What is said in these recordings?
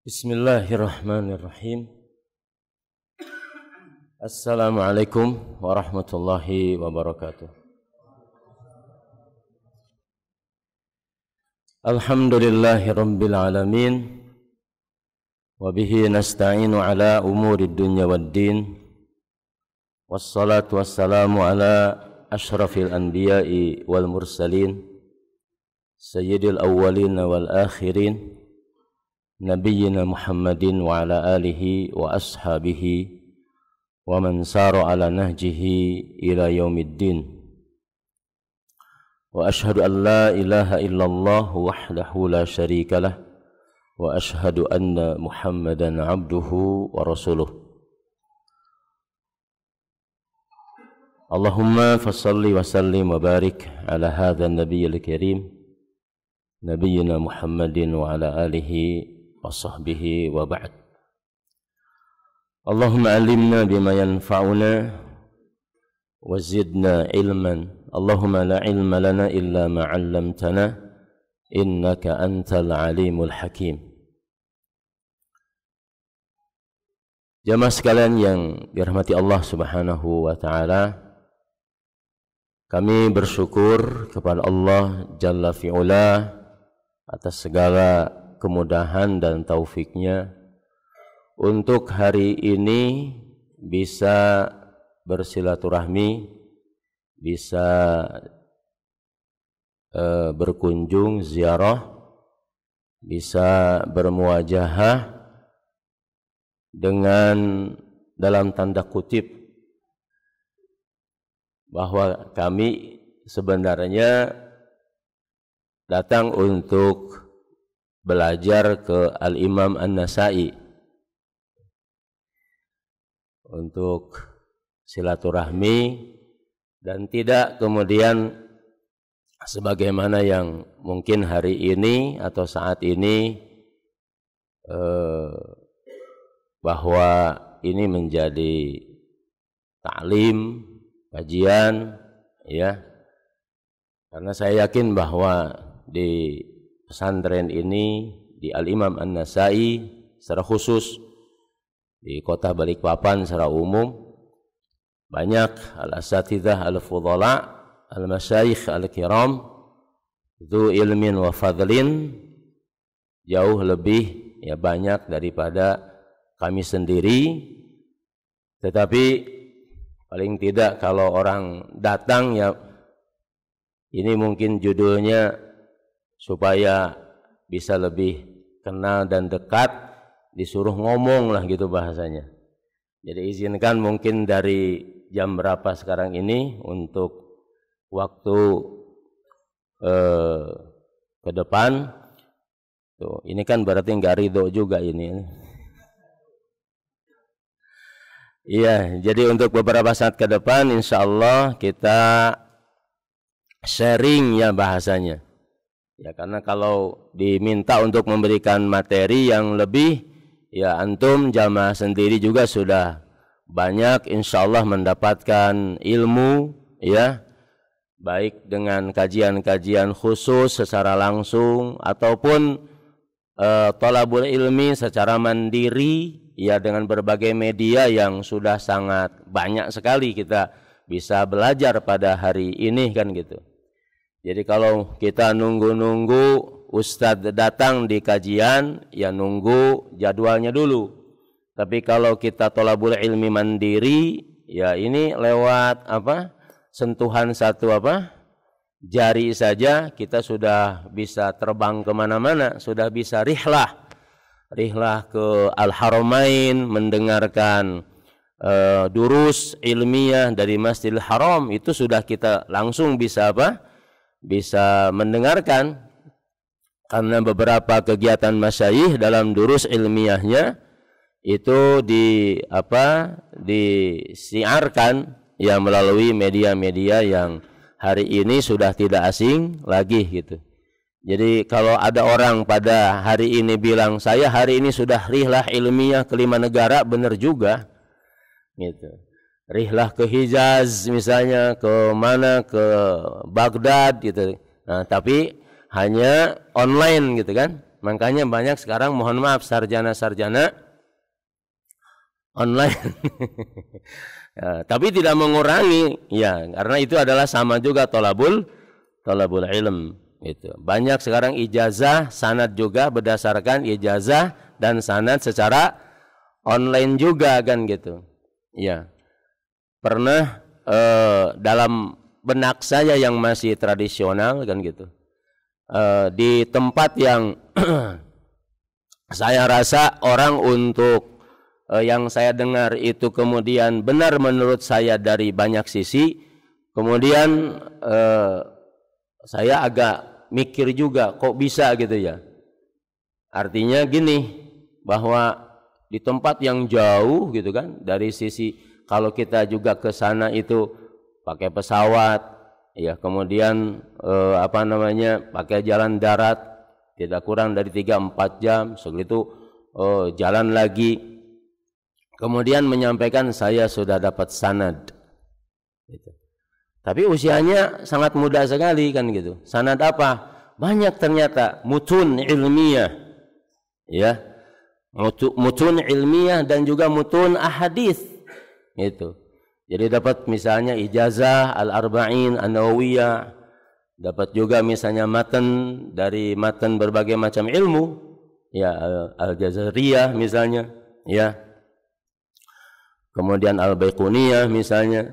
Bismillahirrahmanirrahim. Assalamualaikum warahmatullahi wabarakatuh. Alhamdulillahi rabbil alamin. Wa bihi nasta'inu ala umuri dunya waddin. Wassalatu wassalamu ala ashrafil anbiya'i wal mursalin, sayyidil awwalin wal akhirin, Nabiyyina Muhammadin wa ala alihi wa ashabihi wa man sara ala nahjihi ila yaumiddin. Wa ashhadu an la ilaha illallah wahdahu la syarika lah wa ashhadu anna Muhammadan abduhu wa rasuluh. Allahumma fassalli wa sallim wa barik ala hadha an-nabiyyil karim, Nabiyyina Muhammadin wa ala alihi wa sahbihi wa ba'd. Allahumma alimna bima yanfa'una wa zidna ilman. Allahumma la ilma lana illa ma 'allamtana innaka antal alimul hakim. Jamaah sekalian yang dirahmati Allah Subhanahu wa taala, kami bersyukur kepada Allah Jalla fi'ula atas segala kemudahan dan taufiknya untuk hari ini bisa bersilaturahmi, bisa berkunjung ziarah, bisa bermuajahah dengan dalam tanda kutip bahwa kami sebenarnya datang untuk belajar ke Al-Imam An-Nasa'i, untuk silaturahmi, dan tidak kemudian sebagaimana yang mungkin hari ini atau saat ini bahwa ini menjadi ta'lim, kajian, ya. Karena saya yakin bahwa di pesantren ini, di Al-Imam An-Nasa'i secara khusus, di kota Balikpapan secara umum, banyak al-asatidzah al-fudhala, al-masyayikh al-kiram, dzu ilmin wa fadlin, jauh lebih ya banyak daripada kami sendiri. Tetapi paling tidak kalau orang datang, ya ini mungkin judulnya supaya bisa lebih kenal dan dekat, disuruh ngomong lah gitu bahasanya. Jadi izinkan mungkin dari jam berapa sekarang ini untuk waktu ke depan. Tuh, ini kan berarti nggak ridho juga ini. Iya, jadi untuk beberapa saat ke depan insya Allah kita sharing ya bahasanya. Ya, karena kalau diminta untuk memberikan materi yang lebih, ya antum jamaah sendiri juga sudah banyak insya Allah mendapatkan ilmu, ya, baik dengan kajian-kajian khusus secara langsung ataupun thalabul ilmi secara mandiri, ya, dengan berbagai media yang sudah sangat banyak sekali kita bisa belajar pada hari ini kan gitu. Jadi kalau kita nunggu-nunggu ustadz datang di kajian, ya nunggu jadwalnya dulu. Tapi kalau kita thalabul ilmi mandiri, ya ini lewat sentuhan satu jari saja kita sudah bisa terbang kemana-mana, sudah bisa rihlah ke Al-Haramain, mendengarkan durus ilmiah dari Masjidil Haram, itu sudah kita langsung bisa bisa mendengarkan. Karena beberapa kegiatan masyayikh dalam durus ilmiahnya itu disiarkan ya melalui media-media yang hari ini sudah tidak asing lagi gitu. Jadi kalau ada orang pada hari ini bilang saya hari ini sudah rihlah ilmiah ke 5 negara, benar juga gitu. Rihlah ke Hijaz misalnya, ke mana, ke Baghdad gitu. Nah, tapi hanya online gitu kan. Makanya banyak sekarang mohon maaf sarjana-sarjana online. Ya, tapi tidak mengurangi ya, karena itu adalah sama juga tolabul ilm itu. Banyak sekarang ijazah sanad juga berdasarkan ijazah dan sanad secara online juga kan gitu. Ya. Pernah dalam benak saya yang masih tradisional kan gitu. Di tempat yang saya rasa orang untuk yang saya dengar itu kemudian benar menurut saya dari banyak sisi, kemudian saya agak mikir juga kok bisa gitu ya. Artinya gini, bahwa di tempat yang jauh gitu kan, dari sisi kalau kita juga ke sana itu pakai pesawat ya, kemudian pakai jalan darat tidak kurang dari 3-4 jam, segitu jalan lagi. Kemudian menyampaikan saya sudah dapat sanad. Gitu. Tapi usianya sangat muda sekali kan gitu. Sanad apa? Banyak ternyata mutun ilmiah. Ya. Mutun ilmiah dan juga mutun ahadits. Gitu. Jadi dapat misalnya ijazah Al-Arba'in An-Nawawiyah, dapat juga misalnya matan dari matan berbagai macam ilmu, ya Al-Jazariyah misalnya, ya. Kemudian Al-Baiquniyah misalnya,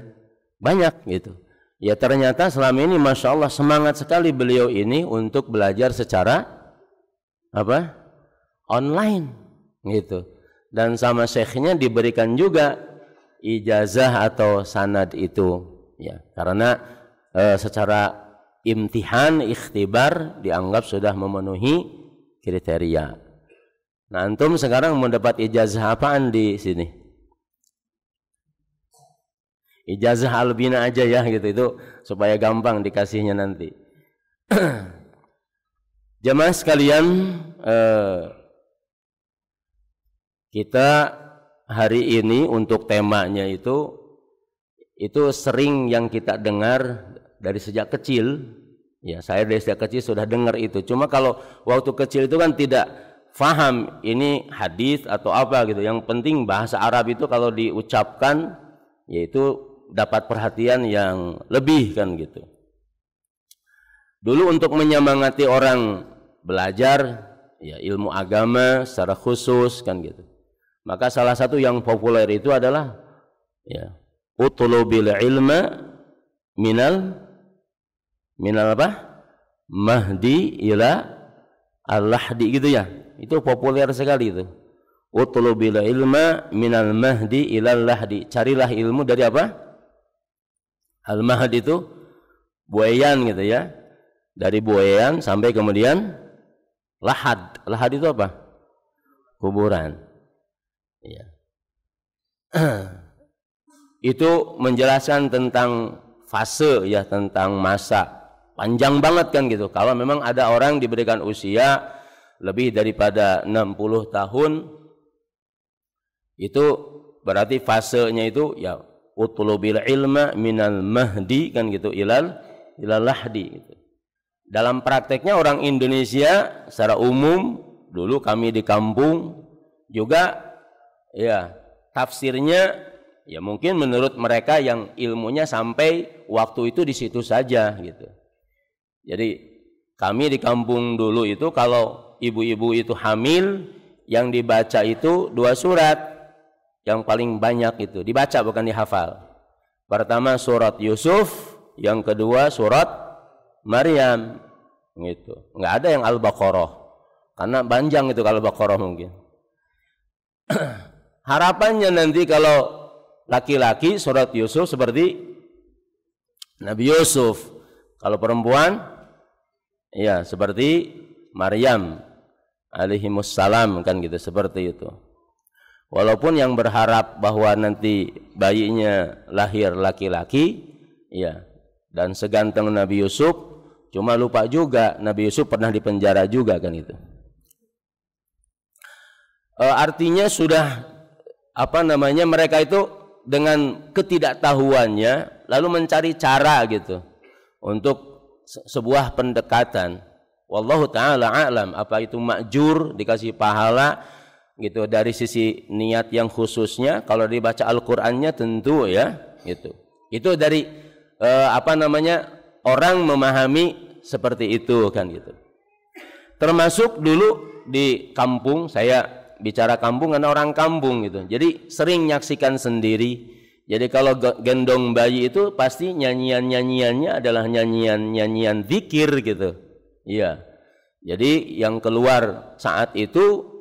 banyak gitu. Ya ternyata selama ini Masya Allah semangat sekali beliau ini untuk belajar secara online gitu. Dan sama syekhnya diberikan juga ijazah atau sanad itu ya, karena secara imtihan ikhtibar dianggap sudah memenuhi kriteria. Nah, antum sekarang mendapat ijazah apaan di sini? Ijazah albina aja ya gitu, itu supaya gampang dikasihnya nanti. Jemaah sekalian, kita hari ini untuk temanya itu sering yang kita dengar dari sejak kecil. Ya, saya dari sejak kecil sudah dengar itu. Cuma kalau waktu kecil itu kan tidak faham ini hadis atau apa gitu. Yang penting bahasa Arab itu kalau diucapkan yaitu dapat perhatian yang lebih kan gitu. Dulu untuk menyemangati orang belajar ya ilmu agama secara khusus kan gitu. Maka salah satu yang populer itu adalah ya utlubil ilma minal apa? Mahdi ila al-lahdi gitu ya. Itu populer sekali itu. Utlubil ilma minal mahdi ila al-lahdi. Carilah ilmu dari apa? Al-mahdi itu buayan gitu ya. Dari buayan sampai kemudian lahad. Lahad itu apa? Kuburan. Ya. Itu menjelaskan tentang fase ya, tentang masa. Panjang banget kan gitu. Kalau memang ada orang diberikan usia lebih daripada 60 tahun, itu berarti fasenya itu ya utlubil ilma minal mahdi kan gitu ilal lahdi gitu. Dalam prakteknya orang Indonesia secara umum, dulu kami di kampung juga ya tafsirnya ya mungkin menurut mereka yang ilmunya sampai waktu itu di situ saja gitu. Jadi kami di kampung dulu itu kalau ibu-ibu itu hamil, yang dibaca itu 2 surat. Yang paling banyak itu dibaca bukan dihafal. Pertama surat Yusuf, yang kedua surat Maryam gitu. Enggak ada yang Al-Baqarah. Karena panjang itu kalau Al-Baqarah mungkin. Harapannya nanti kalau laki-laki surat Yusuf seperti Nabi Yusuf. Kalau perempuan ya seperti Maryam alaihimussalam kan gitu, seperti itu. Walaupun yang berharap bahwa nanti bayinya lahir laki-laki, ya, dan seganteng Nabi Yusuf, cuma lupa juga Nabi Yusuf pernah dipenjara juga kan itu. Artinya sudah mereka itu dengan ketidaktahuannya lalu mencari cara gitu untuk sebuah pendekatan. Wallahu taala a'lam, apa itu ma'jur, dikasih pahala gitu dari sisi niat yang khususnya. Kalau dibaca Al-Qur'annya tentu ya gitu. Itu dari orang memahami seperti itu kan gitu. Termasuk dulu di kampung, saya bicara kampung karena orang kampung gitu. Jadi sering nyaksikan sendiri. Jadi kalau gendong bayi itu pasti nyanyiannya adalah nyanyian zikir gitu. Iya. Jadi yang keluar saat itu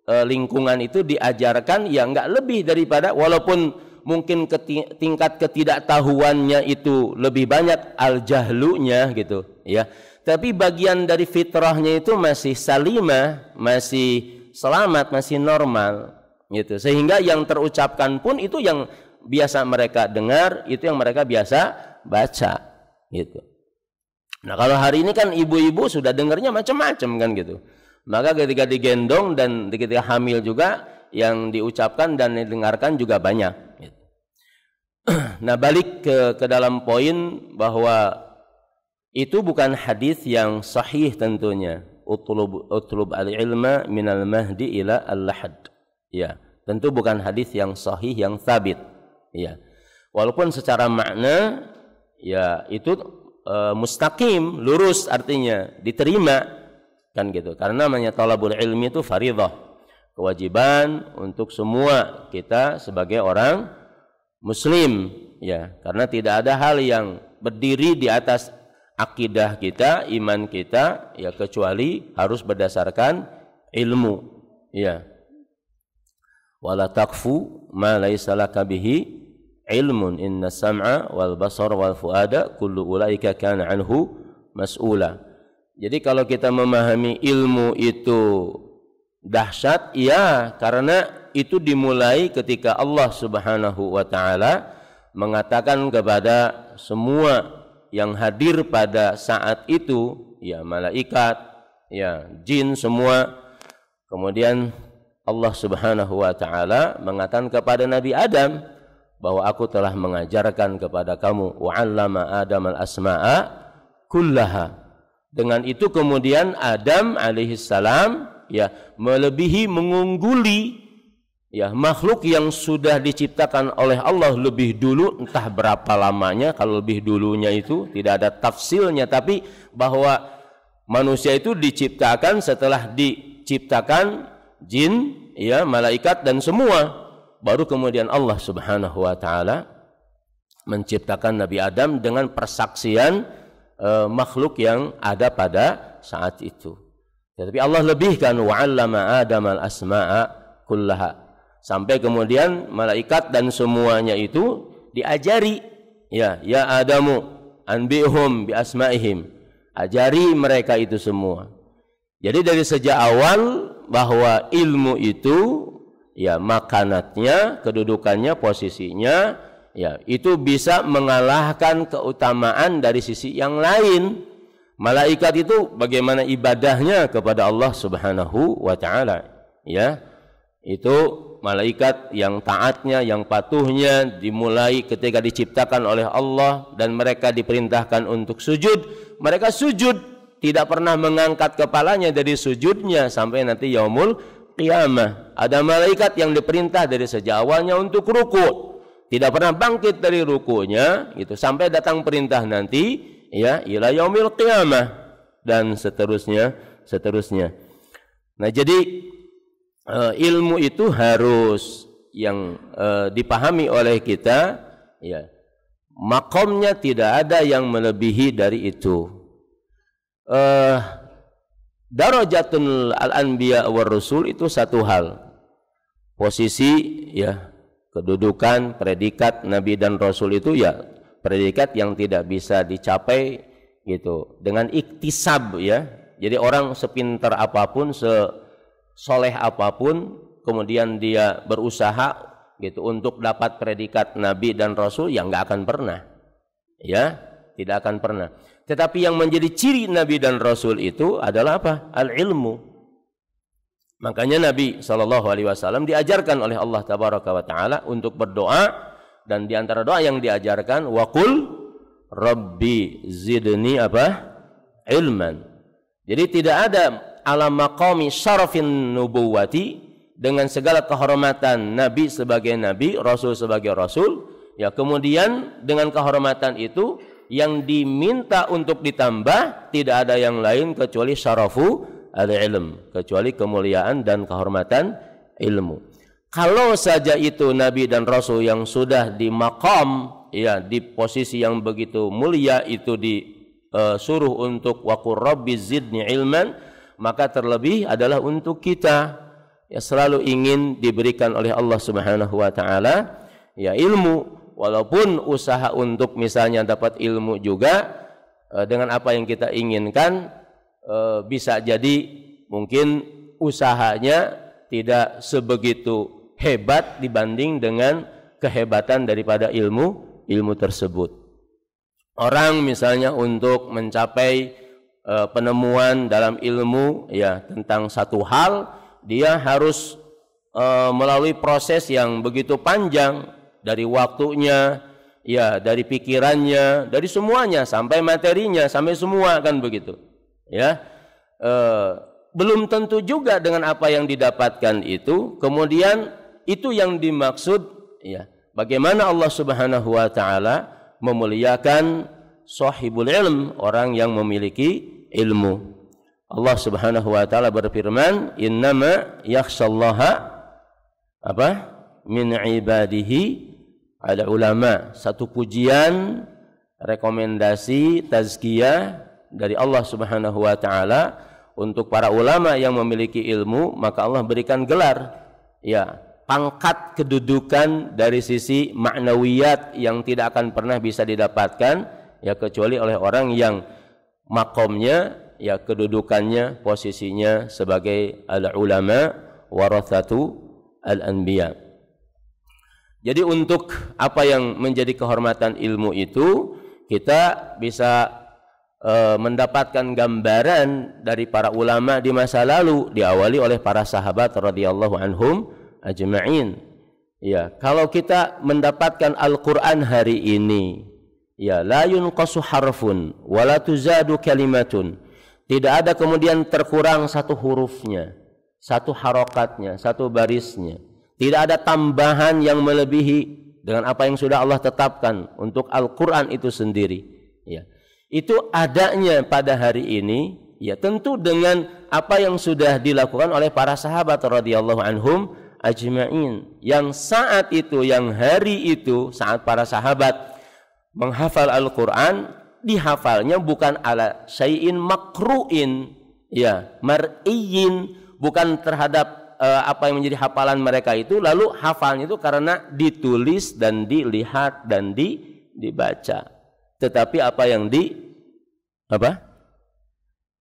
lingkungan itu diajarkan ya enggak lebih daripada, walaupun mungkin tingkat ketidaktahuannya itu lebih banyak al-jahlunya gitu ya. Tapi bagian dari fitrahnya itu masih salimah, masih selamat, masih normal gitu. Sehingga yang terucapkan pun itu yang biasa mereka dengar, itu yang mereka biasa baca gitu. Nah, kalau hari ini kan ibu-ibu sudah dengarnya macam-macam kan gitu. Maka ketika digendong dan ketika hamil juga yang diucapkan dan didengarkan juga banyak gitu. Nah, balik ke dalam poin bahwa itu bukan hadis yang sahih tentunya. Utlub al-ilma minal mahdi ila al-lahad. Ya, tentu bukan hadis yang sahih yang sabit. Ya. Walaupun secara makna ya itu mustaqim, lurus, artinya diterima kan gitu. Karena namanya talabul ilmi itu fardhah, kewajiban untuk semua kita sebagai orang muslim ya. Karena tidak ada hal yang berdiri di atas akidah kita, iman kita ya, kecuali harus berdasarkan ilmu ya. Wala taqfu ma laysa laka bihi ilmun inna sam'a wal basar wal fuada kullu ulaika kana anhu mas'ula. Jadi kalau kita memahami ilmu itu dahsyat ya, karena itu dimulai ketika Allah Subhanahu wa taala mengatakan kepada semua yang hadir pada saat itu ya, malaikat ya, jin semua. Kemudian Allah Subhanahu wa taala mengatakan kepada Nabi Adam bahwa aku telah mengajarkan kepada kamu wa 'allama Adam al-asma'a kullaha. Dengan itu kemudian Adam alaihissalam ya melebihi, mengungguli ya makhluk yang sudah diciptakan oleh Allah lebih dulu, entah berapa lamanya. Kalau lebih dulunya itu tidak ada tafsilnya, tapi bahwa manusia itu diciptakan setelah diciptakan jin ya, malaikat dan semua. Baru kemudian Allah Subhanahu wa taala menciptakan Nabi Adam dengan persaksian makhluk yang ada pada saat itu. Tetapi Allah lebihkan wa 'allama Adam al-asma'a kullaha. Sampai kemudian malaikat dan semuanya itu diajari ya Adamu anbihum bi asma'ihim. Ajari mereka itu semua. Jadi dari sejak awal bahwa ilmu itu ya makanatnya, kedudukannya, posisinya ya itu bisa mengalahkan keutamaan dari sisi yang lain. Malaikat itu bagaimana ibadahnya kepada Allah Subhanahu wa taala ya. Itu malaikat yang taatnya, yang patuhnya dimulai ketika diciptakan oleh Allah dan mereka diperintahkan untuk sujud, mereka sujud, tidak pernah mengangkat kepalanya dari sujudnya sampai nanti yaumul qiyamah. Ada malaikat yang diperintah dari sejak awalnya untuk ruku, tidak pernah bangkit dari rukunya gitu sampai datang perintah nanti ya ila yaumil qiyamah dan seterusnya. Nah, jadi ilmu itu harus yang dipahami oleh kita ya, makomnya tidak ada yang melebihi dari itu. Darajatul al-anbiya war rasul itu satu hal, posisi ya, kedudukan predikat nabi dan rasul itu ya predikat yang tidak bisa dicapai gitu dengan iktisab ya. Jadi orang sepintar apapun, sesoleh apapun, kemudian dia berusaha gitu untuk dapat predikat nabi dan rasul, ya nggak akan pernah ya, tidak akan pernah. Tetapi yang menjadi ciri nabi dan rasul itu adalah apa? Al-ilmu. Makanya Nabi SAW diajarkan oleh Allah Tabaraka wa Ta'ala untuk berdoa, dan di antara doa yang diajarkan waqul rabbi zidni apa? Ilman. Jadi tidak ada ala maqami syarafin nubuwati, dengan segala kehormatan Nabi sebagai Nabi, Rasul sebagai Rasul, ya kemudian dengan kehormatan itu yang diminta untuk ditambah tidak ada yang lain kecuali syarafu al-ilm, kecuali kemuliaan dan kehormatan ilmu. Kalau saja itu Nabi dan Rasul yang sudah di maqam, ya di posisi yang begitu mulia itu disuruh untuk waqur rabbi zidni ilman, maka terlebih adalah untuk kita ya selalu ingin diberikan oleh Allah Subhanahu wa taala ya ilmu, walaupun usaha untuk misalnya dapat ilmu juga dengan apa yang kita inginkan bisa jadi mungkin usahanya tidak sebegitu hebat dibanding dengan kehebatan daripada ilmu tersebut. Orang misalnya untuk mencapai penemuan dalam ilmu ya tentang satu hal, dia harus melalui proses yang begitu panjang, dari waktunya, ya dari pikirannya, dari semuanya sampai materinya, sampai semua kan begitu. Ya, belum tentu juga dengan apa yang didapatkan itu. Kemudian itu yang dimaksud, ya bagaimana Allah Subhanahu wa taala memuliakan sahibul ilm, orang yang memiliki ilmu. Allah Subhanahu wa taala berfirman, "Innama yakhshallaha min ibadihi al-ulama." Satu pujian, rekomendasi, tazkiyah dari Allah Subhanahu wa taala untuk para ulama yang memiliki ilmu, maka Allah berikan gelar ya, pangkat kedudukan dari sisi maknawiyat yang tidak akan pernah bisa didapatkan ya kecuali oleh orang yang makomnya, ya kedudukannya, posisinya sebagai al-ulama warathatu al-anbiya. Jadi untuk apa yang menjadi kehormatan ilmu itu, kita bisa mendapatkan gambaran dari para ulama di masa lalu, diawali oleh para sahabat radhiyallahu anhum ajma'in. Ya, kalau kita mendapatkan Al-Qur'an hari ini, ya la yunqasu harfun wa la tuzadu kalimatun. Tidak ada kemudian terkurang satu hurufnya, satu harokatnya, satu barisnya. Tidak ada tambahan yang melebihi dengan apa yang sudah Allah tetapkan untuk Al-Quran itu sendiri. Ya. Itu adanya pada hari ini, ya tentu dengan apa yang sudah dilakukan oleh para sahabat radhiyallahu anhum ajma'in. Yang saat itu, yang hari itu, saat para sahabat menghafal Al-Quran, dihafalnya bukan ala syai'in makru'in, ya mar'iyin, bukan terhadap apa yang menjadi hafalan mereka itu, lalu hafalnya itu karena ditulis dan dilihat dan dibaca. Tetapi apa yang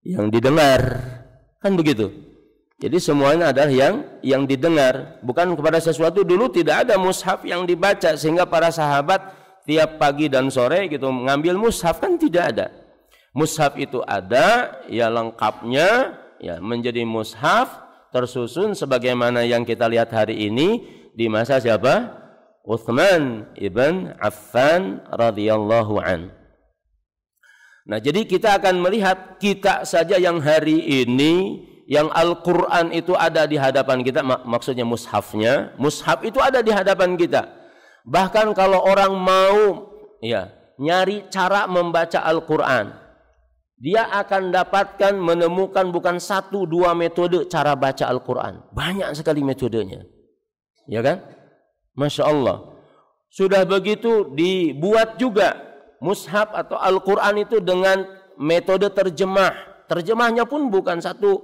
yang didengar, kan begitu. Jadi semuanya adalah yang didengar, bukan kepada sesuatu. Dulu tidak ada mushaf yang dibaca sehingga para sahabat tiap pagi dan sore gitu mengambil mushaf, kan tidak ada. Mushaf itu ada ya lengkapnya ya menjadi mushaf tersusun sebagaimana yang kita lihat hari ini di masa siapa? Utsman ibn Affan radhiyallahu an. Nah, jadi kita akan melihat kita saja yang hari ini yang Al-Qur'an itu ada di hadapan kita, maksudnya mushafnya, mushaf itu ada di hadapan kita. Bahkan kalau orang mau ya nyari cara membaca Al-Qur'an, dia akan dapatkan menemukan bukan satu dua metode cara baca Al-Qur'an. Banyak sekali metodenya. Ya kan? Masya Allah. Sudah begitu dibuat juga mushaf atau Al-Qur'an itu dengan metode terjemah. Terjemahnya pun bukan satu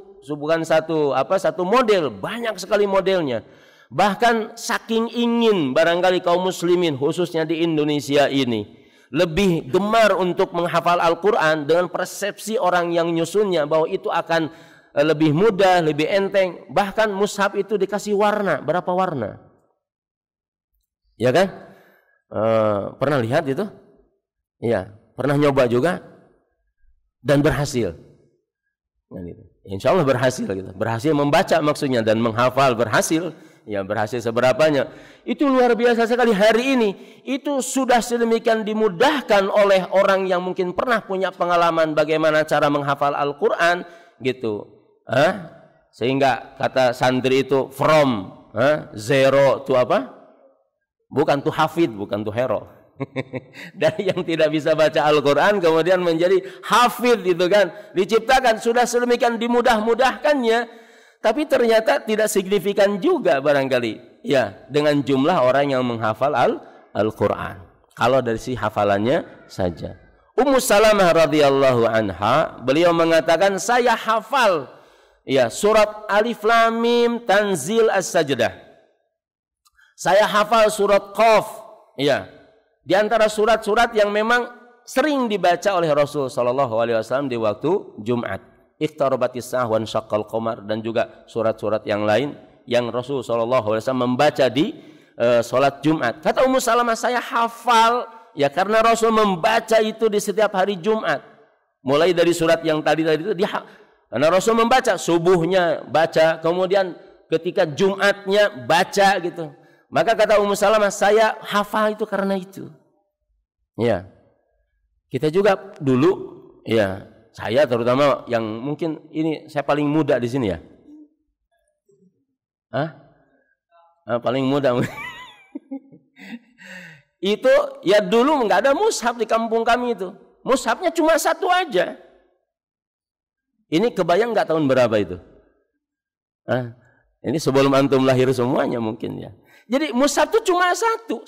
model, banyak sekali modelnya. Bahkan saking ingin barangkali kaum muslimin khususnya di Indonesia ini lebih gemar untuk menghafal Al-Qur'an dengan persepsi orang yang nyusunnya bahwa itu akan lebih mudah, lebih enteng. Bahkan mushaf itu dikasih warna, berapa warna? Ya kan? Pernah lihat itu? Ya, pernah nyoba juga dan berhasil. Nah, gitu. Insya Allah berhasil gitu. Berhasil membaca maksudnya dan menghafal, berhasil. Ya, berhasil seberapanya. Itu luar biasa sekali hari ini. Itu sudah sedemikian dimudahkan oleh orang yang mungkin pernah punya pengalaman bagaimana cara menghafal Al-Qur'an. gitu. Sehingga kata santri itu from zero to apa? Bukan to hafid, bukan to hero. Dari yang tidak bisa baca Al-Quran kemudian menjadi hafid itu kan, diciptakan sudah sedemikian dimudah-mudahkannya, tapi ternyata tidak signifikan juga barangkali ya dengan jumlah orang yang menghafal Al-Quran kalau dari si hafalannya saja. Ummu Salamah radhiyallahu anha, beliau mengatakan saya hafal ya surat Alif Lam Mim Tanzil As-Sajdah, saya hafal surat Qaf ya. Di antara surat-surat yang memang sering dibaca oleh Rasul sallallahu alaihi wasallam di waktu Jumat. Iqtarabatis sa'ah wan syaqqal qamar, dan juga surat-surat yang lain yang Rasul sallallahu alaihi wasallam membaca di salat Jumat. Kata Ummu Salamah, saya hafal ya karena Rasul membaca itu di setiap hari Jumat. Mulai dari surat yang tadi itu karena Rasul membaca subuhnya baca, kemudian ketika Jumatnya baca gitu. Maka kata Ummu Salamah, saya hafal itu karena itu. Ya. Kita juga dulu ya, saya terutama yang mungkin ini saya paling muda di sini ya. Paling muda. Itu ya dulu enggak ada mushaf di kampung kami itu. Mushafnya cuma satu aja. Ini kebayang enggak tahun berapa itu? Ini sebelum antum lahir semuanya mungkin ya. Jadi mushaf itu cuma satu.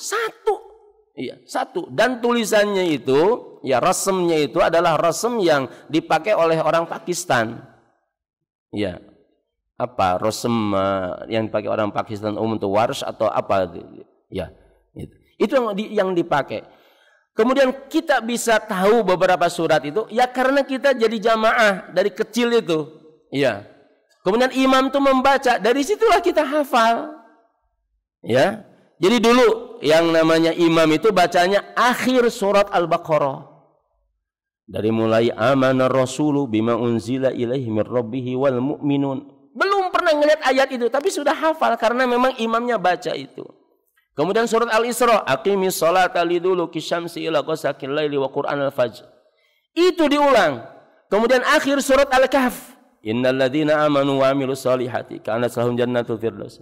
Iya, satu. Dan tulisannya itu, ya rasemnya itu adalah rasem yang dipakai oleh orang Pakistan. Ya. Apa? Rasem yang dipakai orang Pakistan untuk waris atau apa? Ya. Itu yang dipakai. Kemudian kita bisa tahu beberapa surat itu ya karena kita jadi jamaah dari kecil itu. Iya. Kemudian imam itu membaca, dari situlah kita hafal. Ya. Jadi dulu yang namanya imam itu bacanya akhir surat Al-Baqarah. Dari mulai amana rasulu bima unzila ilaihi mir rabbih wal mu'minun. Belum pernah ngelihat ayat itu tapi sudah hafal karena memang imamnya baca itu. Kemudian surat Al-Isra, aqimis sholata liduluki syamsi ila ghasaqil laili wa qur'anal fajr. Itu diulang. Kemudian akhir surat Al-Kahf, innal ladzina amanu wa amilus solihati kanat lahum jannatul firdaus.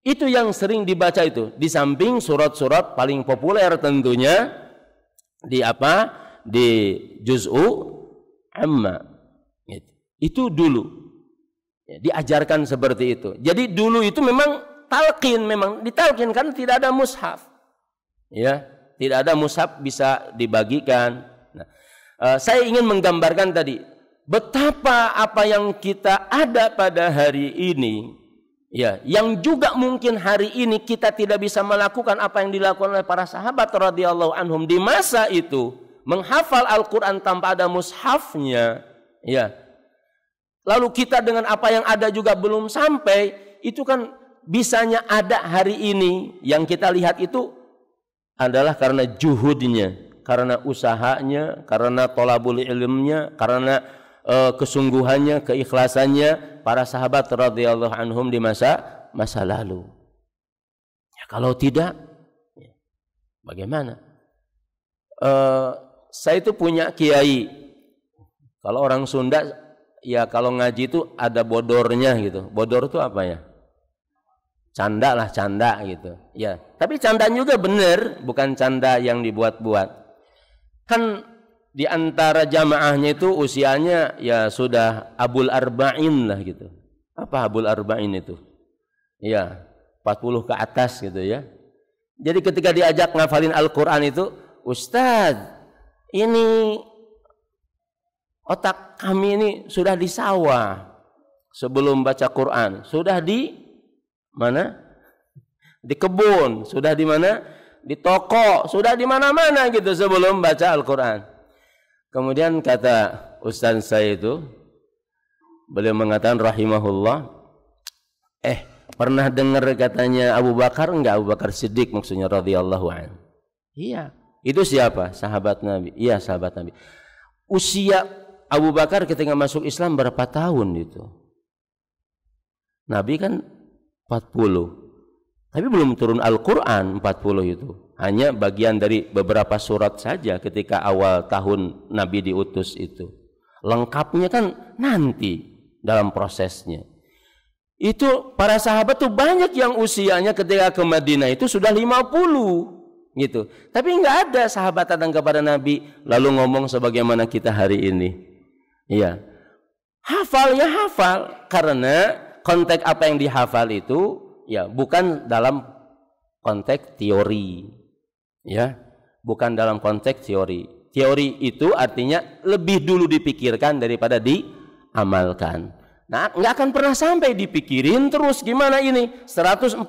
Itu yang sering dibaca itu. Di samping surat-surat paling populer tentunya di apa? Di juz'u amma. Itu dulu. Ya, diajarkan seperti itu. Jadi dulu itu memang talqin, memang ditalqin kan tidak ada mushaf. Ya, tidak ada mushaf bisa dibagikan. Nah, saya ingin menggambarkan tadi betapa apa yang kita ada pada hari ini. Ya, yang juga mungkin hari ini kita tidak bisa melakukan apa yang dilakukan oleh para sahabat radhiyallahu anhum di masa itu, menghafal Al-Qur'an tanpa ada mushafnya, ya. Lalu kita dengan apa yang ada juga belum sampai, itu kan bisanya ada hari ini. Yang kita lihat itu adalah karena juhudnya, karena usahanya, karena tolabul ilmnya, karena kesungguhannya, keikhlasannya para sahabat radhiyallahu anhum di masa lalu. Ya, kalau tidak, ya, bagaimana? Saya itu punya kiai. Kalau orang Sunda, ya kalau ngaji itu ada bodornya gitu. Bodor itu apa ya? Canda lah, canda gitu. Ya, tapi candaan juga benar, bukan canda yang dibuat-buat. Kan di antara jamaahnya itu usianya ya sudah abul arba'in lah gitu. Apa abul arba'in itu? Ya, 40 ke atas gitu ya. Jadi ketika diajak ngafalin Al-Qur'an itu, Ustadz, ini otak kami ini sudah di sawah sebelum baca Quran. Sudah di mana? Di kebun, sudah di mana? Di toko, sudah di mana-mana gitu sebelum baca Al-Qur'an. Kemudian kata ustaz saya itu, beliau mengatakan rahimahullah, pernah dengar katanya Abu Bakar enggak? Abu Bakar Siddiq maksudnya radhiyallahu anhu. Iya. Itu siapa? Sahabat Nabi. Iya, sahabat Nabi. Usia Abu Bakar ketika masuk Islam berapa tahun itu? Nabi kan 40. Tapi belum turun Al-Qur'an 40 itu. Hanya bagian dari beberapa surat saja ketika awal tahun Nabi diutus itu. Lengkapnya kan nanti dalam prosesnya. Itu para sahabat tuh banyak yang usianya ketika ke Madinah itu sudah 50 gitu. Tapi nggak ada sahabat datang kepada Nabi lalu ngomong sebagaimana kita hari ini. Iya. Hafal ya hafal, karena konteks apa yang dihafal itu ya bukan dalam konteks teori. Ya, bukan dalam konteks teori. Teori itu artinya lebih dulu dipikirkan daripada diamalkan. Nah, nggak akan pernah sampai dipikirin terus gimana ini 114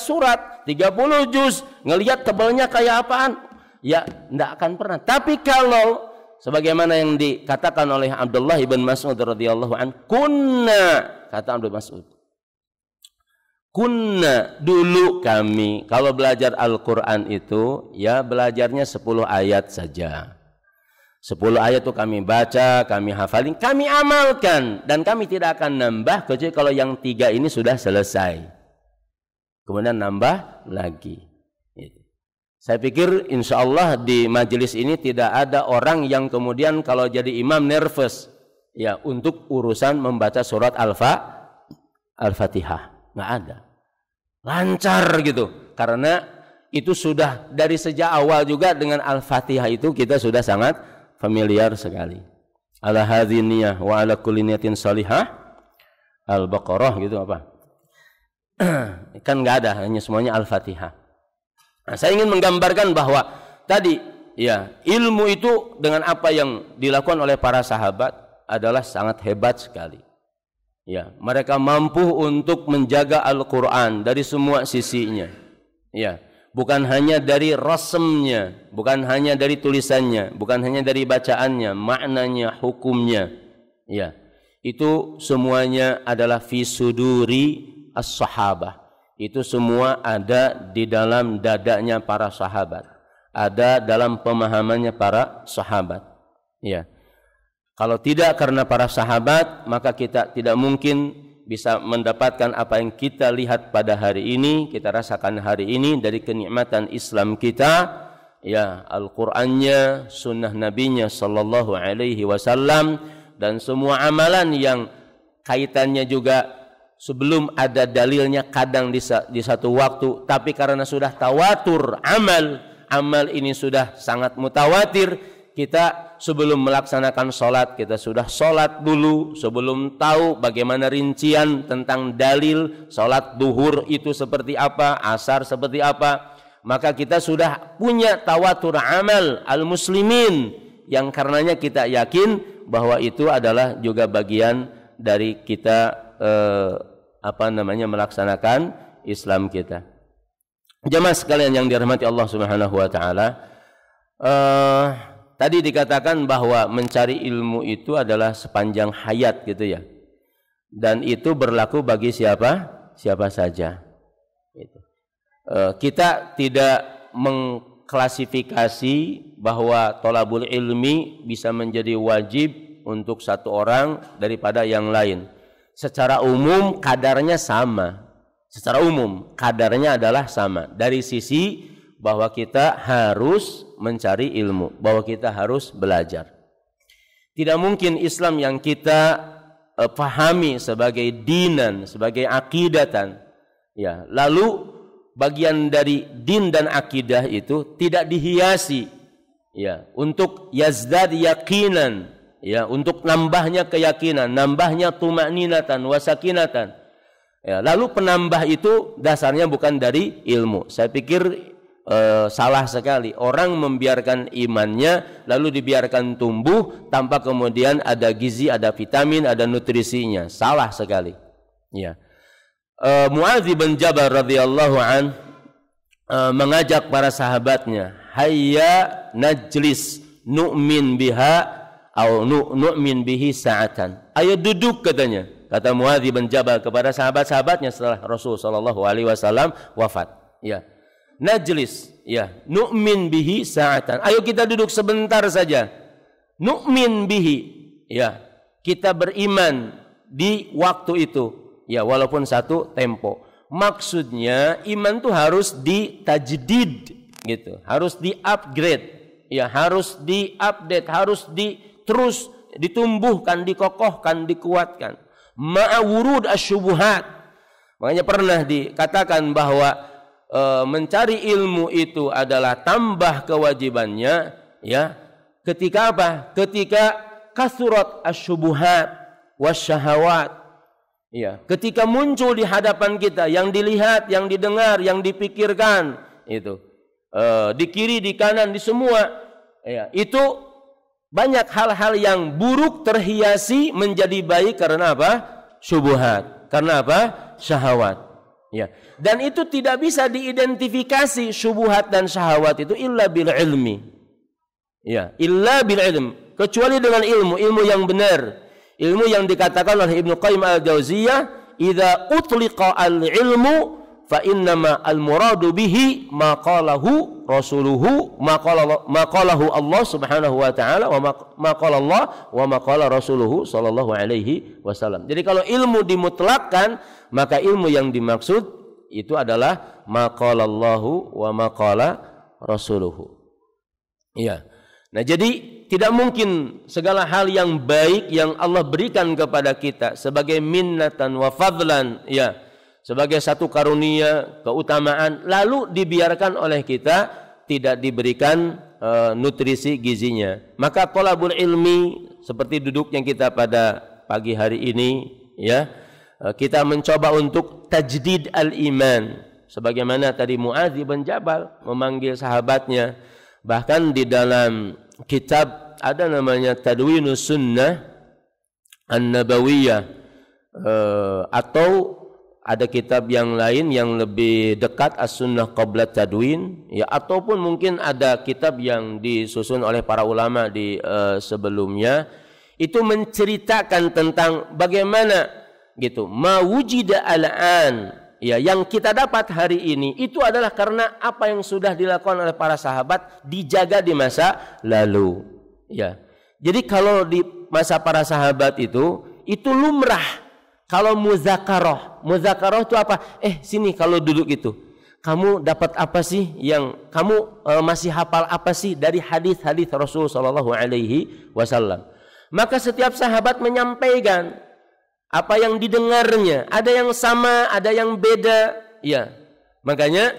surat 30 juz ngelihat tebalnya kayak apaan, ya nggak akan pernah. Tapi kalau sebagaimana yang dikatakan oleh Abdullah ibn Mas'ud radhiyallahu an, kunna, kata Abdullah Mas'ud, kunna, dulu kami kalau belajar Al-Quran itu ya belajarnya 10 ayat saja. 10 ayat itu kami baca, kami hafalin, kami amalkan, dan kami tidak akan nambah kecuali kalau yang 3 ini sudah selesai. Kemudian nambah lagi. Saya pikir insya Allah di majelis ini tidak ada orang yang kemudian kalau jadi imam nervous ya untuk urusan membaca surat Al-Fatihah. Nggak ada. Lancar gitu. Karena itu sudah dari sejak awal juga dengan Al-Fatihah itu kita sudah sangat familiar sekali. Ala hadziniyah wa ala kulli niyatin salihah. Al-Baqarah gitu apa? Kan nggak ada, hanya semuanya Al-Fatihah. Nah, saya ingin menggambarkan bahwa tadi ya ilmu itu dengan apa yang dilakukan oleh para sahabat adalah sangat hebat sekali. Ya, mereka mampu untuk menjaga Al-Quran dari semua sisinya. Ya, bukan hanya dari rasamnya, bukan hanya dari tulisannya, bukan hanya dari bacaannya, maknanya, hukumnya. Ya, itu semuanya adalah fi suduri as-sahabah. Itu semua ada di dalam dadanya para sahabat, ada dalam pemahamannya para sahabat. Ya, kalau tidak karena para sahabat, maka kita tidak mungkin bisa mendapatkan apa yang kita lihat pada hari ini, kita rasakan hari ini dari kenikmatan Islam kita, ya Al-Qur'annya, sunnah Nabinya sallallahu alaihi wasallam, dan semua amalan yang kaitannya juga sebelum ada dalilnya kadang di satu waktu, tapi karena sudah tawatur amal ini sudah sangat mutawatir, kita sebelum melaksanakan sholat, kita sudah sholat dulu sebelum tahu bagaimana rincian tentang dalil sholat duhur itu seperti apa, asar seperti apa, maka kita sudah punya tawatur amal al-muslimin yang karenanya kita yakin bahwa itu adalah juga bagian dari kita melaksanakan Islam kita. Jemaah sekalian yang dirahmati Allah Subhanahu wa taala, tadi dikatakan bahwa mencari ilmu itu adalah sepanjang hayat gitu ya. Dan itu berlaku bagi siapa saja. Kita tidak mengklasifikasi bahwa thalabul ilmi bisa menjadi wajib untuk satu orang daripada yang lain. Secara umum kadarnya sama. Secara umum kadarnya adalah sama. Dari sisi bahwa kita harus mencari ilmu, bahwa kita harus belajar. Tidak mungkin Islam yang kita pahami sebagai dinan, sebagai akidatan, ya, lalu bagian dari din dan akidah itu tidak dihiasi, ya, untuk yazdad yaqinan, ya, untuk nambahnya keyakinan, nambahnya tuma'ninatan wasakinatan. Ya, lalu penambah itu dasarnya bukan dari ilmu. Saya pikir salah sekali orang membiarkan imannya lalu dibiarkan tumbuh tanpa kemudian ada gizi, ada vitamin, ada nutrisinya. Salah sekali. Ya. Mu'adz bin Jabal radhiyallahu an mengajak para sahabatnya, hayya najlis nu'min biha atau nu'min bihi sa'atan. Ayo duduk, katanya. Kata Mu'adz bin Jabal kepada sahabat-sahabatnya setelah Rasul sallallahu alaihi wasallam wafat. Ya. Najlis, ya, nu'min bihi sa'atan. Ayo kita duduk sebentar saja. Nu'min bihi, ya, kita beriman di waktu itu, ya, walaupun satu tempo. Maksudnya iman itu harus ditajdid, gitu, harus di-upgrade, ya, harus di-update, harus terus ditumbuhkan, dikokohkan, dikuatkan. Ma'awurud asyubuhat. Makanya pernah dikatakan bahwa mencari ilmu itu adalah tambah kewajibannya, ya. Ketika apa? Ketika kasurat asyubuhat wasyahawat. Ya, ketika muncul di hadapan kita yang dilihat, yang didengar, yang dipikirkan, itu di kiri, di kanan, di semua, ya, itu banyak hal-hal yang buruk terhiasi menjadi baik karena apa? Syubhat. Karena apa? Syahwat. Ya. Dan itu tidak bisa diidentifikasi syubhat dan syahwat itu illa bil ilmi. Ya, illa bil ilm, kecuali dengan ilmu yang benar. Ilmu yang dikatakan oleh Ibnu Qayyim al-Jauziyah, idza utliqa al-ilmu fa innama al-muradu bihi ma qalahu rasuluhu, ma qalahu Allah Subhanahu wa taala wa ma qala Allah wa ma qala rasuluhu sallallahu alaihi wasallam. Jadi kalau ilmu dimutlakkan, maka ilmu yang dimaksud itu adalah ma qala Allahu wa ma qala rasuluhu. Iya. Nah, jadi tidak mungkin segala hal yang baik yang Allah berikan kepada kita sebagai minnatan wa fadlan, ya, sebagai satu karunia, keutamaan, lalu dibiarkan oleh kita tidak diberikan nutrisi gizinya. Maka thalabul ilmi seperti duduknya kita pada pagi hari ini, ya, kita mencoba untuk tajdid al-iman sebagaimana tadi Muadz bin Jabal memanggil sahabatnya. Bahkan di dalam kitab ada namanya Tadwinus Sunnah An-Nabawiyah, atau ada kitab yang lain yang lebih dekat As-Sunnah Qabla Tadwin, ya, ataupun mungkin ada kitab yang disusun oleh para ulama di sebelumnya, itu menceritakan tentang bagaimana gitu ma wujida al-an, ya, yang kita dapat hari ini itu adalah karena apa yang sudah dilakukan oleh para sahabat dijaga di masa lalu, ya. Jadi kalau di masa para sahabat itu lumrah. Kalau muzakarah itu apa? Sini kalau duduk itu, kamu dapat apa sih yang kamu masih hafal apa sih dari hadis-hadis Rasul sallallahu alaihi wasallam? Maka setiap sahabat menyampaikan apa yang didengarnya, ada yang sama, ada yang beda, ya. Makanya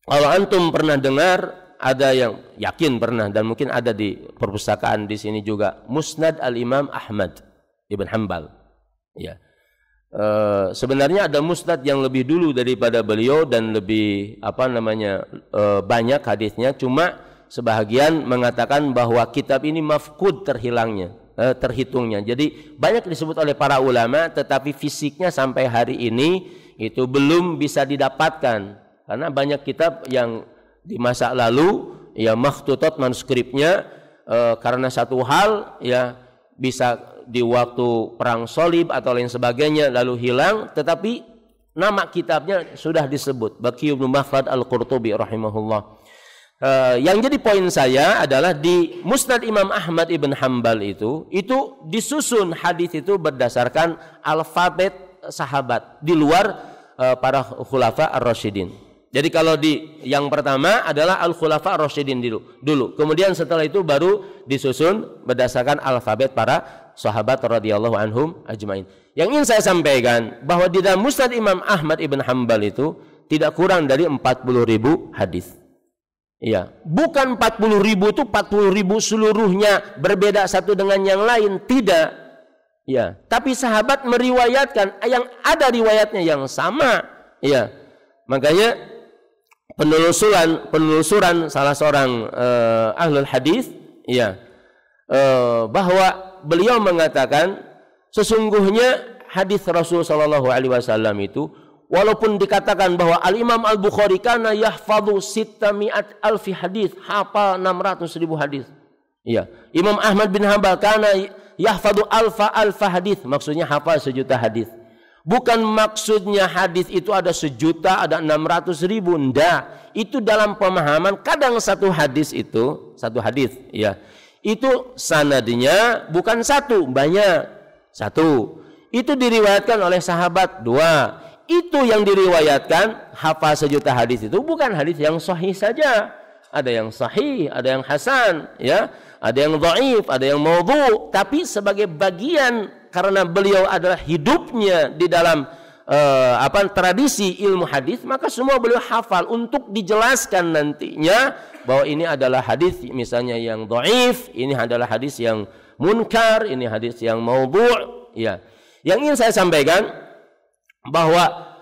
kalau antum pernah dengar, ada yang yakin pernah dan mungkin ada di perpustakaan di sini juga, Musnad al-Imam Ahmad ibn Hanbal, ya. Sebenarnya ada musnad yang lebih dulu daripada beliau dan lebih banyak hadisnya, cuma sebahagian mengatakan bahwa kitab ini mafqud, terhitungnya. Jadi banyak disebut oleh para ulama, tetapi fisiknya sampai hari ini itu belum bisa didapatkan karena banyak kitab yang di masa lalu, ya, makhtutat manuskripnya karena satu hal, ya, bisa di waktu perang Shalib atau lain sebagainya lalu hilang, tetapi nama kitabnya sudah disebut, Baqi bin Makhlad Al-Qurtubi rahimahullah. Yang jadi poin saya adalah di Musnad Imam Ahmad ibn Hanbal itu disusun hadis itu berdasarkan alfabet sahabat di luar para khulafa ar-rasyidin. Jadi kalau di yang pertama adalah al-khulafa ar-rasyidin dulu. Kemudian setelah itu baru disusun berdasarkan alfabet para sahabat radhiyallahu anhum ajmain. Yang ingin saya sampaikan bahwa di dalam Musnad Imam Ahmad ibn Hanbal itu tidak kurang dari 40.000 hadis. Iya, bukan 40.000 itu 40.000 seluruhnya berbeda satu dengan yang lain, tidak. Ya, tapi sahabat meriwayatkan yang ada riwayatnya yang sama. Ya, makanya penelusuran salah seorang ahlul hadis, ya, bahwa beliau mengatakan sesungguhnya hadis Rasul sallallahu alaihi wasallam itu, walaupun dikatakan bahwa Al-Imam Al-Bukhari kana yahfadhu 600,000 hadis, hafal 600.000 hadis. Ya, Imam Ahmad bin Hanbal kana yahfadhu alfa hadis, maksudnya hafal 1.000.000 hadis. Bukan maksudnya hadis itu ada 1.000.000, ada 600.000, enggak. Itu dalam pemahaman kadang satu hadis, ya. Itu sanadnya bukan satu, banyak. Satu. Itu diriwayatkan oleh sahabat, 2. Itu yang diriwayatkan hafal 1.000.000 hadis itu bukan hadis yang sahih saja. ada yang sahih, ada yang hasan, ya, ada yang dhaif, ada yang maudhu, tapi sebagai bagian karena beliau adalah hidupnya di dalam tradisi ilmu hadis, maka semua beliau hafal untuk dijelaskan nantinya bahwa ini adalah hadis misalnya yang dhaif, ini adalah hadis yang munkar, ini hadis yang maudhu', ya. Yang ingin saya sampaikan bahwa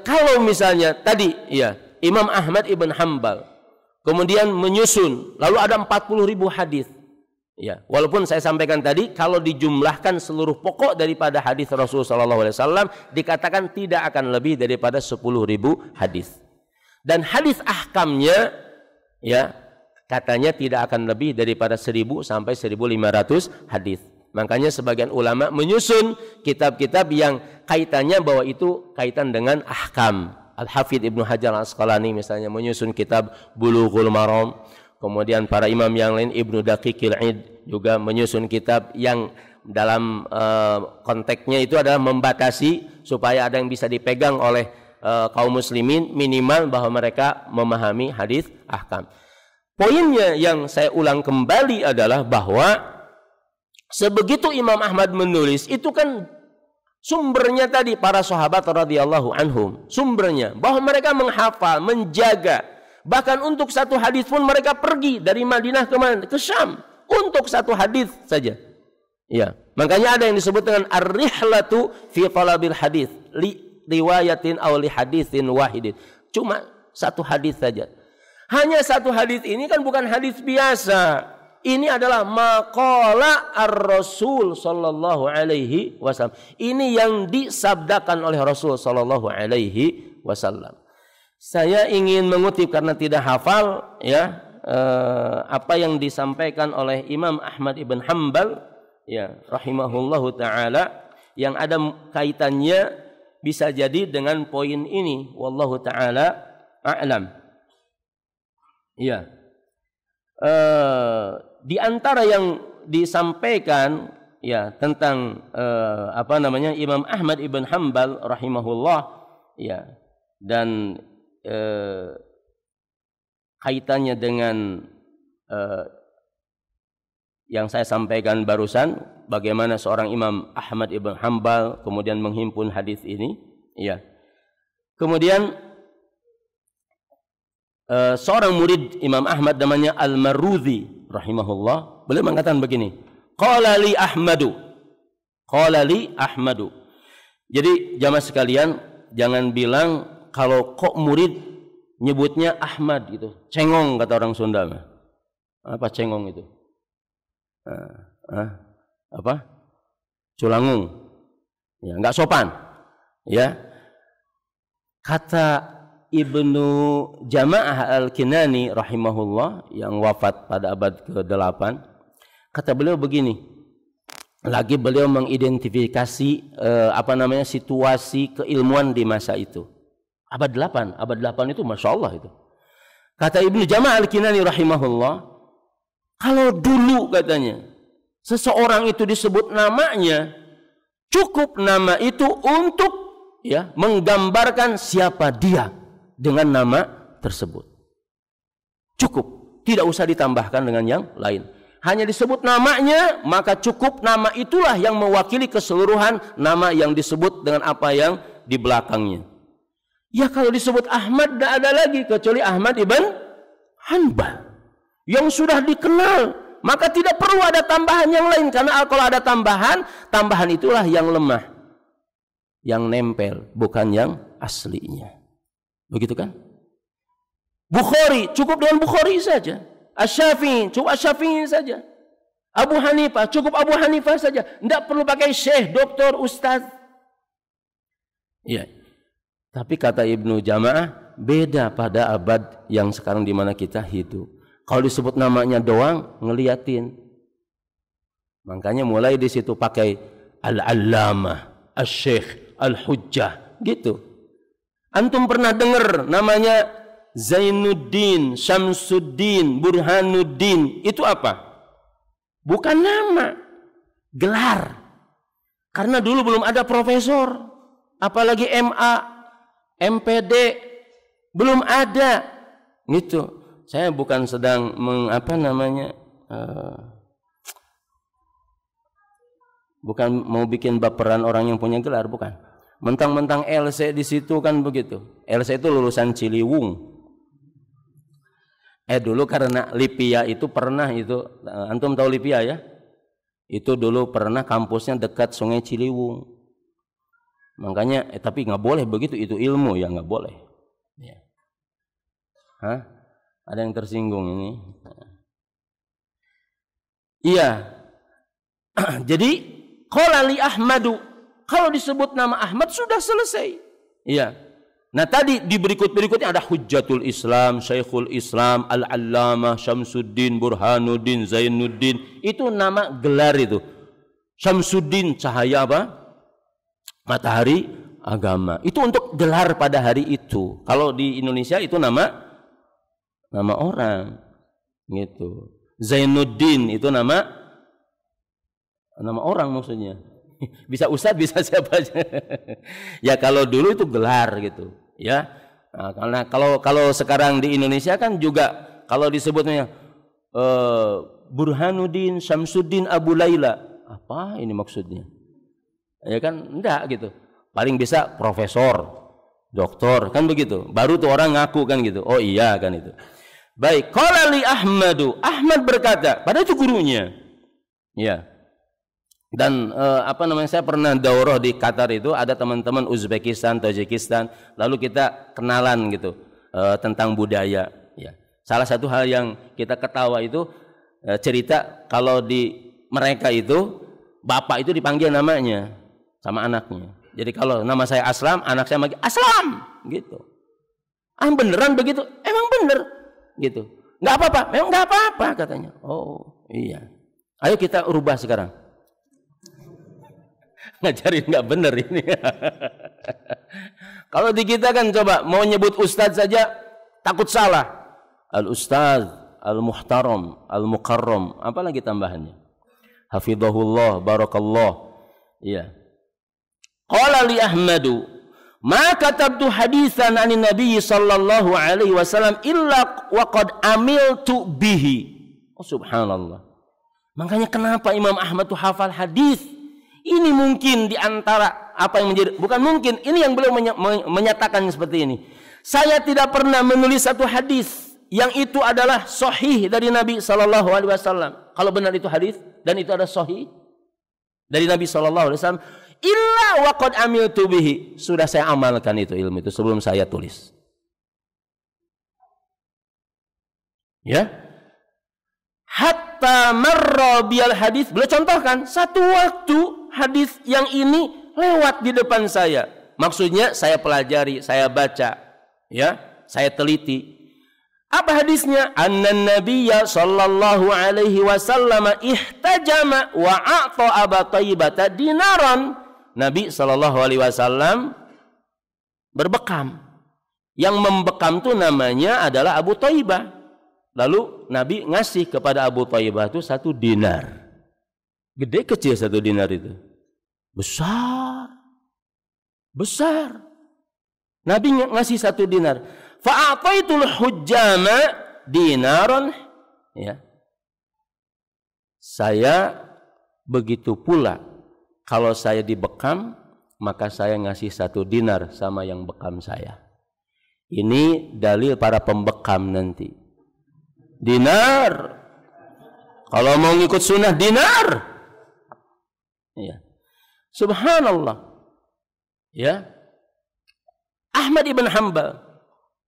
kalau misalnya tadi ya Imam Ahmad ibn Hanbal kemudian menyusun lalu ada 40.000 hadis, ya, walaupun saya sampaikan tadi kalau dijumlahkan seluruh pokok daripada hadis Rasulullah SAW dikatakan tidak akan lebih daripada 10.000 hadis, dan hadis ahkamnya ya katanya tidak akan lebih daripada 1.000 sampai 1.500 hadis. Makanya sebagian ulama menyusun kitab-kitab yang kaitannya bahwa itu kaitan dengan ahkam. Al-Hafidh Ibnu Hajar Al-Asqalani misalnya menyusun kitab Bulughul Maram. Kemudian para imam yang lain, Ibnu Daqiqil Id juga menyusun kitab yang dalam konteksnya itu adalah membatasi supaya ada yang bisa dipegang oleh kaum muslimin, minimal bahwa mereka memahami hadis ahkam. Poinnya yang saya ulang kembali adalah bahwa sebegitu Imam Ahmad menulis itu kan sumbernya tadi para sahabat radhiyallahu anhum, sumbernya bahwa mereka menghafal, menjaga, bahkan untuk satu hadis pun mereka pergi dari Madinah ke mana? Ke Syam untuk satu hadis saja. Ya, makanya ada yang disebut dengan ar-rihlatu fi talabil hadis, li riwayatin aw li haditsin wahidin. Cuma satu hadis saja. Hanya satu hadis ini kan bukan hadis biasa. Ini adalah maqala ar-Rasul sallallahu alaihi wasallam. Ini yang disabdakan oleh Rasul sallallahu alaihi wasallam. Saya ingin mengutip karena tidak hafal ya apa yang disampaikan oleh Imam Ahmad ibn Hanbal ya rahimahullahu taala yang ada kaitannya bisa jadi dengan poin ini, wallahu taala a'lam. Ya. Di antara yang disampaikan ya tentang Imam Ahmad ibn Hanbal rahimahullah ya, dan kaitannya dengan yang saya sampaikan barusan, bagaimana seorang Imam Ahmad ibn Hanbal kemudian menghimpun hadis ini ya. Kemudian seorang murid Imam Ahmad namanya Al-Marudhi rahimahullah, beliau mengatakan begini, qala li Ahmadu. Jadi jamaah sekalian, jangan bilang kalau kok murid nyebutnya Ahmad gitu, cengong kata orang Sunda. Apa cengong itu? Apa? Culangung. Ya, enggak sopan. Ya. Kata Ibnu Jama'ah Al-Kinani rahimahullah yang wafat pada abad ke-8, kata beliau begini, lagi beliau mengidentifikasi situasi keilmuan di masa itu. Abad 8 itu Masya Allah itu. Kata Ibnu Jama'ah Al-Kinani rahimahullah, kalau dulu katanya seseorang itu disebut namanya, cukup nama itu untuk ya menggambarkan siapa dia dengan nama tersebut. Cukup, tidak usah ditambahkan dengan yang lain. Hanya disebut namanya, maka cukup nama itulah yang mewakili keseluruhan nama yang disebut dengan apa yang di belakangnya. Ya kalau disebut Ahmad tidak ada lagi kecuali Ahmad ibn Hanbal yang sudah dikenal, maka tidak perlu ada tambahan yang lain, karena kalau ada tambahan itulah yang lemah, yang nempel, bukan yang aslinya. Begitu kan? Bukhari cukup dengan Bukhari saja. Asy-Syafi'i cukup Asy-Syafi'i saja. Abu Hanifah cukup Abu Hanifah saja. Tidak perlu pakai syekh, doktor, ustaz. Ya. Tapi kata Ibnu Jama'ah, beda pada abad yang sekarang di mana kita hidup. Kalau disebut namanya doang, ngeliatin. Makanya mulai di situ pakai Al-Allamah, Asy-Syekh, Al-Hujjah, gitu. Antum pernah dengar namanya Zainuddin, Syamsuddin, Burhanuddin, itu apa? Bukan nama, gelar. Karena dulu belum ada profesor, apalagi MA, MPD, belum ada, gitu. saya bukan sedang bukan mau bikin baperan orang yang punya gelar, bukan. Mentang-mentang LC di situ kan begitu. LC itu lulusan Ciliwung. Dulu karena Lipia itu pernah itu, antum tahu Lipia ya? Itu dulu pernah kampusnya dekat Sungai Ciliwung. Makanya, tapi nggak boleh begitu, itu ilmu ya, nggak boleh. Ya. Hah? Ada yang tersinggung ini? Iya. Jadi, qala li Ahmadu, kalau disebut nama Ahmad sudah selesai. Iya. Nah tadi di berikutnya ada Hujjatul Islam, Syekhul Islam, Al-Allamah, Syamsuddin, Burhanuddin, Zainuddin. Itu nama gelar itu. Syamsuddin, cahaya apa? Matahari agama. Itu untuk gelar pada hari itu. Kalau di Indonesia itu nama orang. Gitu. Zainuddin itu nama orang maksudnya. Bisa ustadz, bisa siapa aja. Ya kalau dulu itu gelar gitu. Ya, nah, karena kalau sekarang di Indonesia kan juga kalau disebutnya Burhanuddin, Syamsuddin, Abu Laila, apa ini maksudnya? Ya kan enggak gitu. Paling bisa profesor, doktor kan begitu. Baru tuh orang ngaku kan gitu. Oh iya kan itu. Baik, qala li Ahmadu, Ahmad berkata, padahal itu gurunya. Ya. Dan saya pernah daurah di Qatar itu, ada teman-teman Uzbekistan, Tajikistan, lalu kita kenalan gitu tentang budaya. Ya. Salah satu hal yang kita ketawa itu cerita kalau di mereka itu bapak itu dipanggil namanya sama anaknya. Jadi kalau nama saya Aslam, anak saya manggil Aslam gitu. Beneran begitu? Emang bener gitu. Nggak apa-apa, memang nggak apa-apa katanya. Oh iya. Ayo kita rubah sekarang. Ngajarin nggak bener ini. Kalau di kita kan coba mau nyebut ustadz saja takut salah. Al ustadz, al muhtaram, al mukarram, apalagi tambahannya. Hafizahullah, barakallah. Iya. Qala li Ahmadu, ma katabtu haditsan anin nabiy sallallahu alaihi wasallam illa wa qad amiltu bihi. Oh subhanallah. Makanya kenapa Imam Ahmad tuh hafal hadis? Ini mungkin di antara apa yang menjadi, bukan mungkin, ini yang beliau menyatakan seperti ini. Saya tidak pernah menulis satu hadis yang itu adalah sahih dari Nabi sallallahu alaihi wasallam. Kalau benar itu hadis dan itu ada sahih dari Nabi sallallahu alaihi wasallam, illa wa qad amiltu bihi. Sudah saya amalkan itu ilmu itu sebelum saya tulis. Ya. Hatta marra bil hadis, beliau contohkan satu waktu hadis yang ini lewat di depan saya. Maksudnya saya pelajari, saya baca, ya, saya teliti. Apa hadisnya? Annan nabiyya sallallahu alaihi wasallam ihtajama wa a'ta Abu Taibah dinaran. Nabi sallallahu alaihi wasallam berbekam. Yang membekam itu namanya adalah Abu Taibah. Lalu Nabi ngasih kepada Abu Taibah itu 1 dinar. Gede kecil 1 dinar itu? Besar. Besar. Nabi ngasih 1 dinar. Fa'ataitul hujjama dinaran. Ya. Saya begitu pula. Kalau saya dibekam, maka saya ngasih 1 dinar sama yang bekam saya. Ini dalil para pembekam nanti. Dinar. Kalau mau ngikut sunnah dinar. Ya. Subhanallah. Ya. Ahmad ibn Hanbal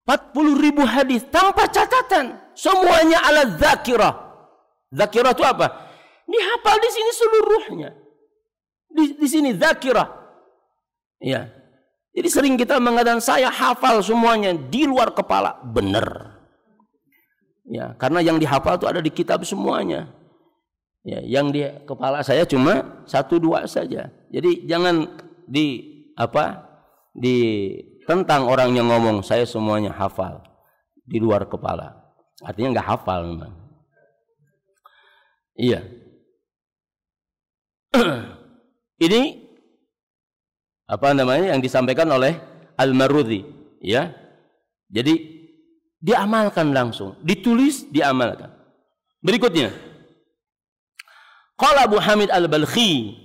40.000 hadis tanpa catatan, semuanya ala dzakirah. Dzakirah itu apa? Dihafal di sini seluruhnya. Di sini dzakirah. Ya. Jadi sering kita mengatakan saya hafal semuanya di luar kepala, benar. Ya, karena yang dihafal itu ada di kitab semuanya. Ya, yang di kepala saya cuma 1-2 saja. Jadi jangan ditentang orang yang ngomong saya semuanya hafal di luar kepala. Artinya nggak hafal memang. Iya. Ini apa namanya yang disampaikan oleh Al-Marudhi, ya. Jadi diamalkan langsung, ditulis, diamalkan. Berikutnya, qala Abu Hamid Al-Balkhi,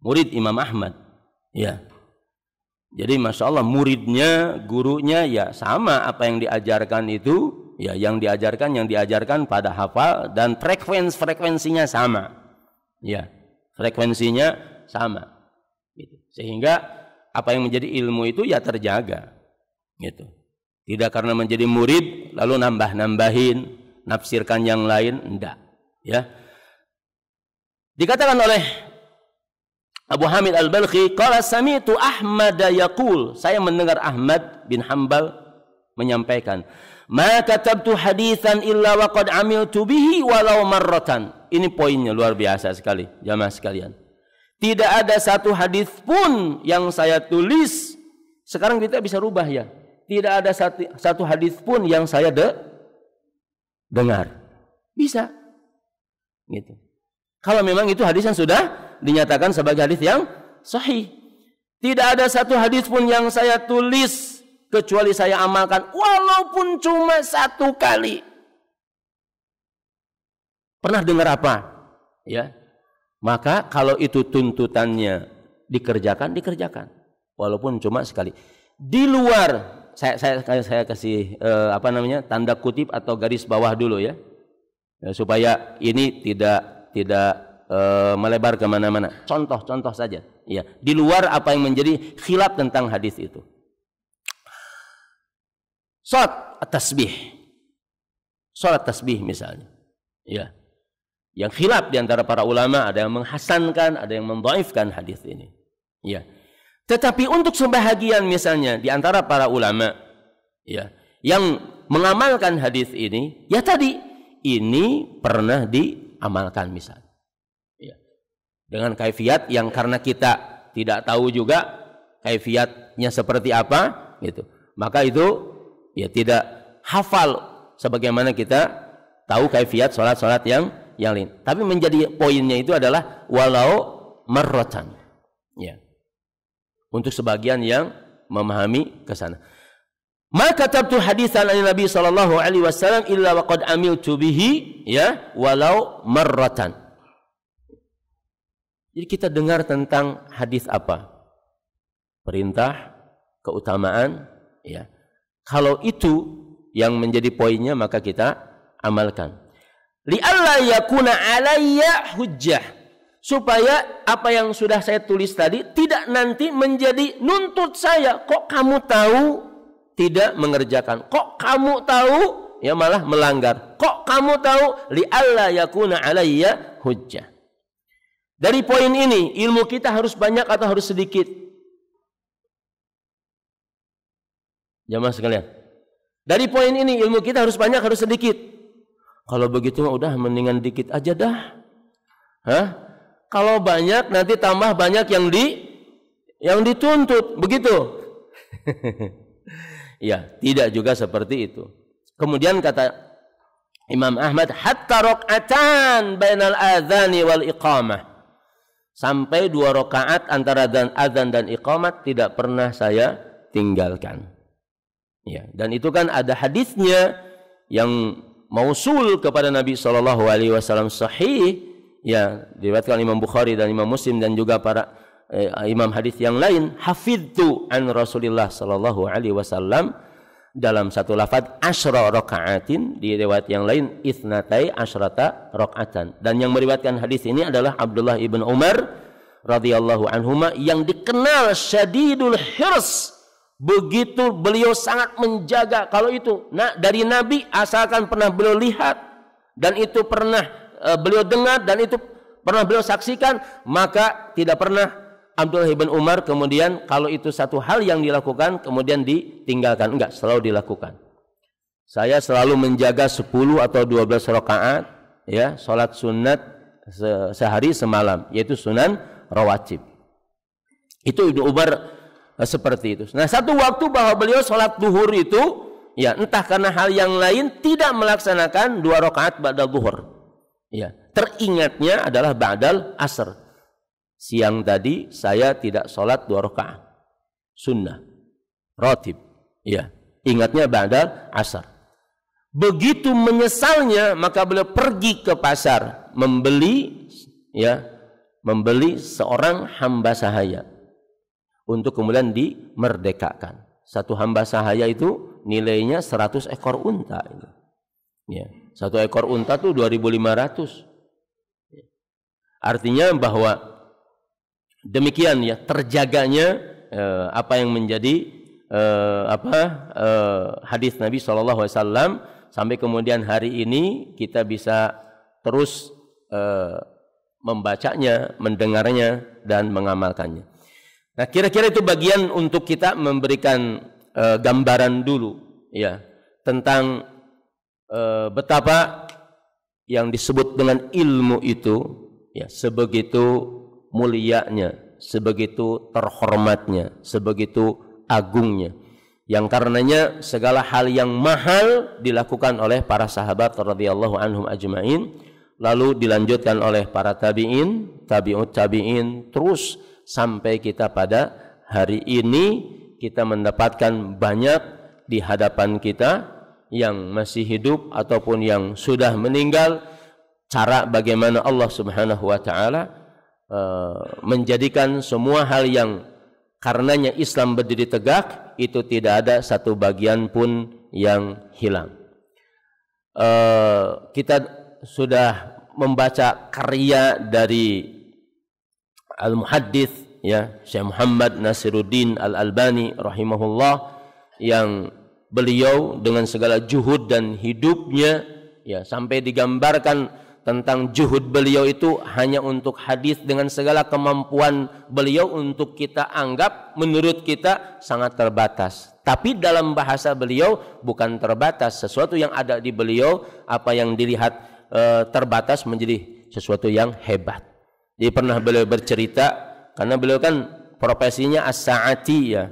murid Imam Ahmad. Ya. Jadi Masya Allah, muridnya, gurunya ya sama apa yang diajarkan itu, ya yang diajarkan pada hafal, dan frekuensinya sama. Ya, frekuensinya sama. Gitu. Sehingga apa yang menjadi ilmu itu ya terjaga. Gitu. Tidak karena menjadi murid lalu nambah-nambahin, nafsirkan yang lain, enggak. Ya. Dikatakan oleh Abu Hamid Al-Balkhi, qala sami'tu Ahmad yaqul, saya mendengar Ahmad bin Hanbal menyampaikan, ma katabtu haditsan illa wa qad amiltu bihi walau marratan. Ini poinnya luar biasa sekali, jamaah sekalian. Tidak ada satu hadis pun yang saya tulis. Sekarang kita bisa rubah ya. Tidak ada satu hadis pun yang saya dengar. Bisa. Gitu. Kalau memang itu hadis yang sudah dinyatakan sebagai hadis yang sahih. Tidak ada satu hadis pun yang saya tulis kecuali saya amalkan walaupun cuma satu kali. Pernah dengar apa? Ya. Maka kalau itu tuntutannya dikerjakan, walaupun cuma sekali. Di luar, saya kasih tanda kutip atau garis bawah dulu ya, supaya ini tidak melebar kemana-mana. Contoh saja. Ya, di luar apa yang menjadi khilaf tentang hadis itu. Salat tasbih misalnya. Ya. Yang khilaf di antara para ulama, ada yang menghasankan, ada yang mendhaifkan hadis ini. Ya. Tetapi untuk sebahagian misalnya di antara para ulama, ya, yang mengamalkan hadis ini, ya tadi ini pernah diamalkan misalnya. Ya. Dengan kaifiat yang karena kita tidak tahu juga kaifiatnya seperti apa, gitu. Maka itu ya tidak hafal sebagaimana kita tahu kaifiat salat-salat yang lain. Tapi menjadi poinnya itu adalah walau marratan. Ya. Untuk sebagian yang memahami ke sana. Ma katabtu haditsan an Nabi sallallahu alaihi wasallam illa wa qad amiltu bihi ya walau marratan. Jadi kita dengar tentang hadis apa? Perintah, keutamaan, ya. Kalau itu yang menjadi poinnya maka kita amalkan. Li'alla yakuna alayya hujjah, supaya apa yang sudah saya tulis tadi tidak nanti menjadi nuntut saya. Kok kamu tahu tidak mengerjakan? Kok kamu tahu ya malah melanggar? Kok kamu tahu? Li'alla yakuna alayya hujjah. Dari poin ini ilmu kita harus banyak atau harus sedikit? Jamaah sekalian, dari poin ini ilmu kita harus banyak harus sedikit? Kalau begitu udah mendingan dikit aja dah. Hah? Kalau banyak nanti tambah banyak yang dituntut, begitu. Ya, tidak juga seperti itu. Kemudian kata Imam Ahmad, hatta raq'atan bainal adzani wal iqamah. Sampai 2 rakaat antara adzan dan iqamat tidak pernah saya tinggalkan. Ya, dan itu kan ada hadisnya yang mausul kepada Nabi sallallahu alaihi wasallam sahih, ya, diriwayatkan Imam Bukhari dan Imam Muslim dan juga para imam hadis yang lain, hafidtu an Rasulillah sallallahu alaihi wasallam, dalam satu lafaz asyra rakaatin, di riwayat yang lain itsnatai asyrata rakaatan. Dan yang meriwayatkan hadis ini adalah Abdullah ibn Umar radhiyallahu anhuma, yang dikenal syadidul hirs. Begitu beliau sangat menjaga kalau itu dari Nabi, asalkan pernah beliau lihat dan itu pernah beliau dengar dan itu pernah beliau saksikan, maka tidak pernah Abdullah bin Umar kemudian kalau itu satu hal yang dilakukan kemudian ditinggalkan. Enggak, selalu dilakukan. Saya selalu menjaga 10 atau 12 rakaat ya, salat sunat sehari semalam, yaitu sunan rawatib. Itu Ibnu Umar seperti itu. Nah, satu waktu bahwa beliau sholat duhur itu, ya entah karena hal yang lain tidak melaksanakan 2 rakaat ba'dal duhur. Ya, teringatnya adalah ba'dal asr. Siang tadi saya tidak sholat 2 rakaat sunnah ratib. Ya, Ingatnya ba'dal asar. Begitu menyesalnya, maka beliau pergi ke pasar membeli seorang hamba sahaya untuk kemudian dimerdekakan. Satu hamba sahaya itu nilainya 100 ekor unta. Ya, satu ekor unta itu 2.500. Artinya bahwa demikian ya terjaganya apa yang menjadi hadis Nabi SAW, sampai kemudian hari ini kita bisa terus membacanya, mendengarnya dan mengamalkannya. Nah, kira-kira itu bagian untuk kita memberikan gambaran dulu ya tentang betapa yang disebut dengan ilmu itu ya sebegitu mulianya, sebegitu terhormatnya, sebegitu agungnya, yang karenanya segala hal yang mahal dilakukan oleh para sahabat radhiyallahu anhum ajma'in, lalu dilanjutkan oleh para tabi'in, tabi'ut tabi'in, terus sampai kita pada hari ini kita mendapatkan banyak di hadapan kita yang masih hidup ataupun yang sudah meninggal, cara bagaimana Allah Subhanahu wa taala menjadikan semua hal yang karenanya Islam berdiri tegak itu tidak ada satu bagian pun yang hilang. Kita sudah membaca karya dari Al-Muhaddits ya Syekh Muhammad Nasiruddin Al-Albani rahimahullah, yang beliau dengan segala juhud dan hidupnya ya sampai digambarkan tentang juhud beliau itu hanya untuk hadis dengan segala kemampuan beliau untuk kita anggap menurut kita sangat terbatas. Tapi dalam bahasa beliau bukan terbatas, sesuatu yang ada di beliau apa yang dilihat terbatas menjadi sesuatu yang hebat. Jadi pernah beliau bercerita, karena beliau kan profesinya as-sa'ati ya,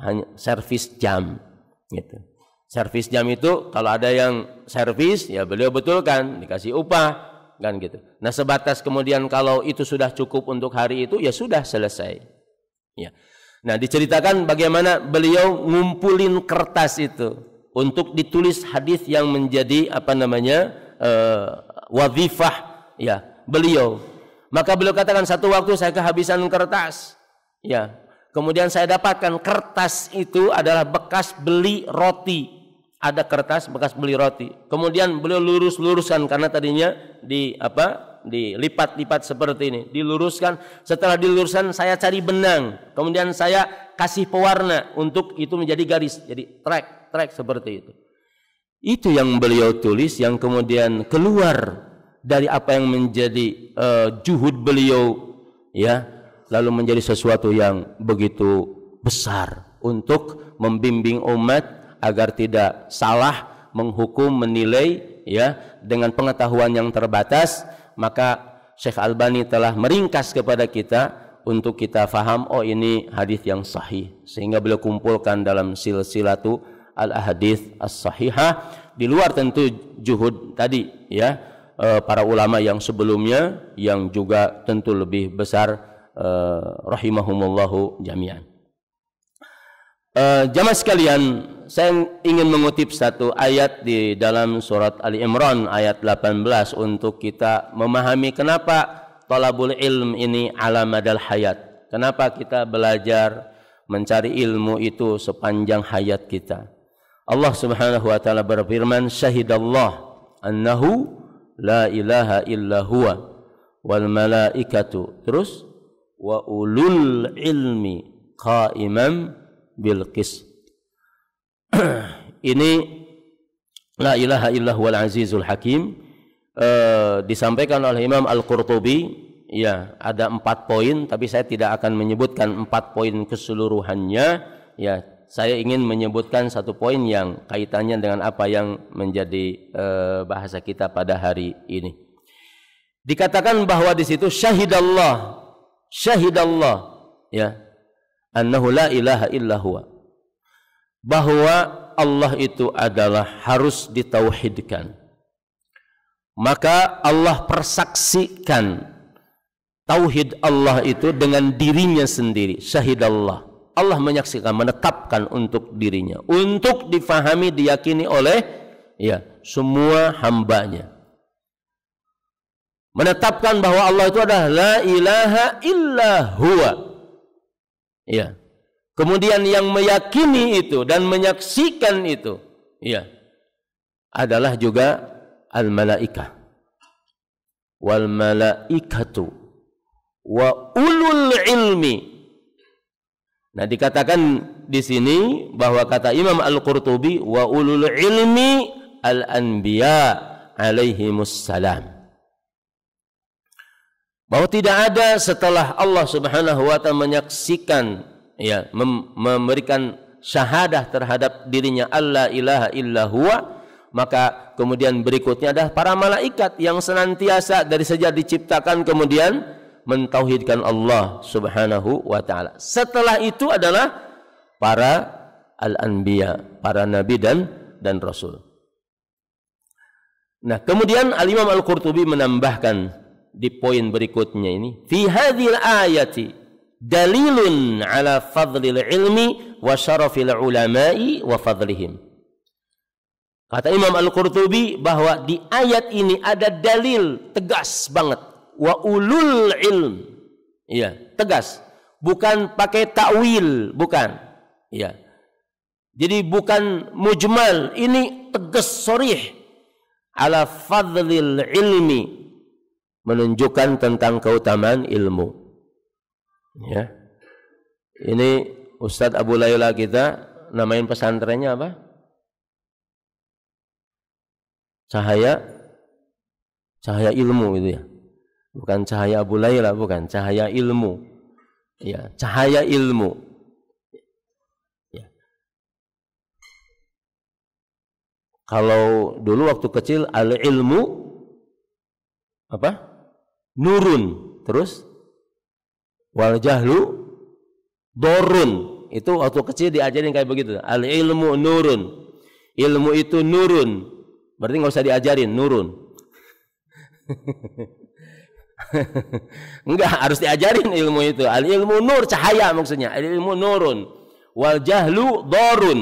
hanya servis jam gitu. Servis jam itu kalau ada yang servis ya beliau betulkan, dikasih upah kan gitu. Nah, sebatas kemudian kalau itu sudah cukup untuk hari itu ya sudah selesai. Ya. Nah, diceritakan bagaimana beliau ngumpulin kertas itu untuk ditulis hadis yang menjadi wazifah ya beliau. Maka beliau katakan satu waktu saya kehabisan kertas. Ya. Kemudian saya dapatkan kertas itu adalah bekas beli roti. Ada kertas bekas beli roti. Kemudian beliau luruskan karena tadinya dilipat-lipat seperti ini. Diluruskan. Setelah diluruskan saya cari benang. Kemudian saya kasih pewarna untuk itu menjadi garis. Jadi track seperti itu. Itu yang beliau tulis, yang kemudian keluar dari apa yang menjadi juhud beliau ya, lalu menjadi sesuatu yang begitu besar untuk membimbing umat agar tidak salah menghukum, menilai ya dengan pengetahuan yang terbatas. Maka Syekh Albani telah meringkas kepada kita untuk kita faham, oh ini hadis yang sahih, sehingga beliau kumpulkan dalam silsilatu al-ahadits as-sahihah, di luar tentu juhud tadi ya para ulama yang sebelumnya yang juga tentu lebih besar rahimahumullahu jami'an. Jamaah sekalian, saya ingin mengutip satu ayat di dalam surat Ali Imran ayat 18 untuk kita memahami kenapa talabul ilm ini ala madal hayat. Kenapa kita belajar mencari ilmu itu sepanjang hayat kita. Allah Subhanahu wa taala berfirman, syahidallah annahu la ilaha illa huwa wal malaikatu, terus wa ulul ilmi qaimam bil qis. Ini la ilaha illa huwal azizul hakim disampaikan oleh Imam Al-Qurtubi ya, ada 4 poin, tapi saya tidak akan menyebutkan 4 poin keseluruhannya ya. Saya ingin menyebutkan 1 poin yang kaitannya dengan apa yang menjadi bahasa kita pada hari ini. Dikatakan bahwa di situ syahidallah ya, annahu la ilaha illa huwa, bahwa Allah itu adalah harus ditauhidkan. Maka Allah persaksikan tauhid Allah itu dengan dirinya sendiri, syahidallah. Allah menyaksikan, menetapkan untuk dirinya, untuk difahami, diyakini oleh semua hambanya. Menetapkan bahwa Allah itu adalah la ilaha illa huwa. Kemudian yang meyakini itu dan menyaksikan itu adalah juga al-malaikah wal malaikatu wa ulul ilmi. Nah, dikatakan di sini bahwa kata Imam Al-Qurtubi wa ulul ilmi al-anbiya alaihimus salam, bahwa tidak ada setelah Allah Subhanahu wa taala menyaksikan memberikan syahadah terhadap dirinya alla ilaha illa huwa, maka kemudian berikutnya adalah para malaikat yang senantiasa dari sejak diciptakan kemudian mentauhidkan Allah Subhanahu wa taala. Setelah itu adalah para al-anbiya, para nabi dan rasul. Nah, kemudian Al-Imam Al-Qurtubi menambahkan di poin berikutnya ini, fi hadhil ayati dalilun ala fadlil ilmi wa syarafil ulama'i wa fadlihim. Kata Imam Al-Qurtubi bahwa di ayat ini ada dalil tegas banget, wa ulul ilm, tegas, bukan pakai takwil, bukan, jadi bukan mujmal, ini tegas sharih, ala fadlil ilmi, menunjukkan tentang keutamaan ilmu. Ini Ustadz Abu Layla kita namain pesantrennya apa? Cahaya ilmu itu bukan Cahaya Abu Layla, bukan, Cahaya ilmu. Cahaya ilmu. Kalau dulu waktu kecil al-ilmu apa? Nurun, terus wal jahlu dorun. Itu waktu kecil diajarin kayak begitu. Al-ilmu nurun. Ilmu itu nurun. Berarti nggak usah diajarin, nurun. Enggak, harus diajarin ilmu itu. Al-ilmu nur, cahaya maksudnya. Al-ilmu nurun. Wal jahlu dorun.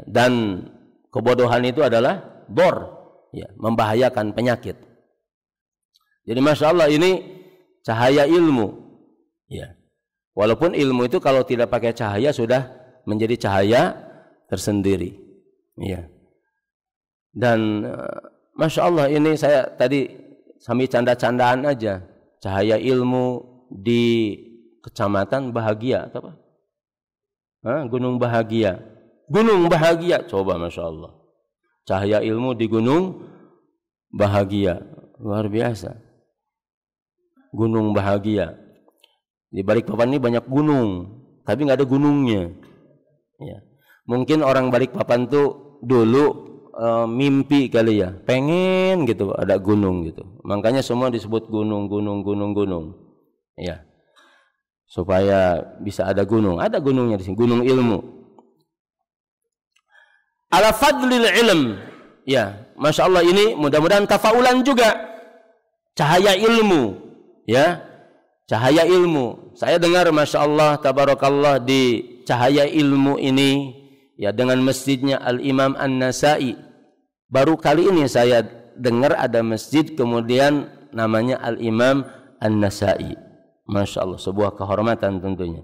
Dan kebodohan itu adalah dor. Membahayakan, penyakit. Jadi Masya Allah, ini cahaya ilmu. Walaupun ilmu itu kalau tidak pakai cahaya sudah menjadi cahaya tersendiri. Dan Masya Allah, ini saya tadi sambil canda-candaan aja, cahaya ilmu di kecamatan Bahagia apa? Gunung Bahagia. Gunung Bahagia, coba Masya Allah, cahaya ilmu di Gunung Bahagia, luar biasa. Gunung Bahagia. Di Balikpapan ini banyak gunung, tapi nggak ada gunungnya. Mungkin orang Balikpapan tuh dulu mimpi kali ya, pengen gitu ada gunung gitu. Makanya semua disebut gunung. Supaya bisa ada gunung. Ada gunungnya di sini, gunung ilmu. Ala fadlil ilm. Masya Allah, ini mudah-mudahan tafaulan juga. Cahaya ilmu. Cahaya ilmu. Saya dengar Masya Allah, tabarakallah, di cahaya ilmu ini dengan masjidnya Al-Imam An-Nasai. Baru kali ini saya dengar ada masjid kemudian namanya Al-Imam An-Nasai. Masya Allah, sebuah kehormatan tentunya.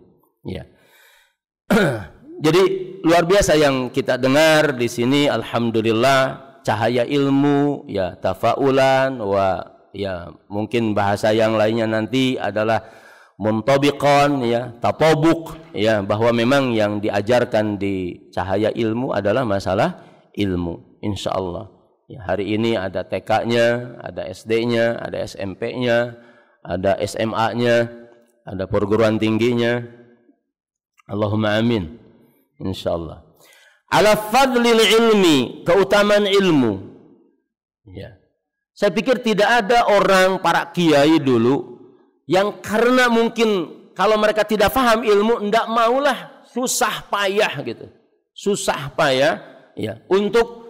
Jadi luar biasa yang kita dengar di sini. Alhamdulillah, cahaya ilmu, tafaulan, mungkin bahasa yang lainnya nanti adalah muntabiqan, tatobuk, bahwa memang yang diajarkan di cahaya ilmu adalah masalah ilmu, insyaallah. Hari ini ada TK-nya, ada SD-nya, ada SMP-nya, ada SMA-nya, ada perguruan tingginya. Allahumma amin, insyaallah. Ala fadlil ilmi, keutamaan ilmu. Saya pikir tidak ada orang, para kiai dulu, yang karena mungkin kalau mereka tidak paham ilmu, tidak maulah susah payah gitu. Susah payah untuk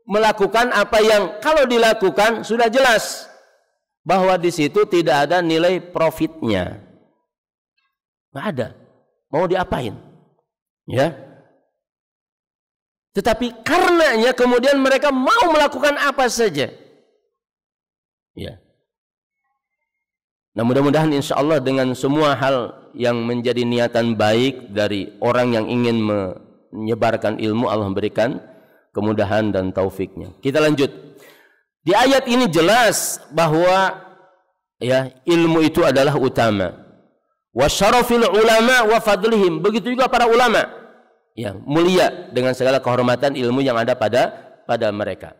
melakukan apa yang kalau dilakukan sudah jelas bahwa di situ tidak ada nilai profitnya. Nggak ada. mau diapain? Ya. Tetapi karenanya kemudian mereka mau melakukan apa saja. Ya. Nah, mudah-mudahan insya Allah dengan semua hal yang menjadi niatan baik dari orang yang ingin menyebarkan ilmu, Allah memberikan kemudahan dan taufiknya. Kita lanjut. Di ayat ini jelas bahwa ya, ilmu itu adalah utama. Wa syarafil ulama wa fadlihim. Begitu juga para ulama. Ya, mulia dengan segala kehormatan ilmu yang ada pada mereka.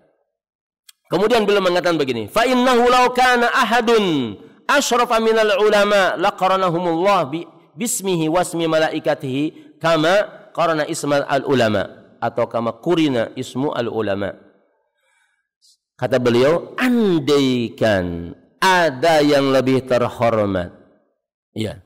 Kemudian beliau mengatakan begini, fa innahu law kana ahadun asyrafa minal ulama laqaranahumullah bismihi wasmi malaikatihi kama qarana ismal al ulama atau kama qurina ismu al ulama. Kata beliau, andaikan ada yang lebih terhormat, ya,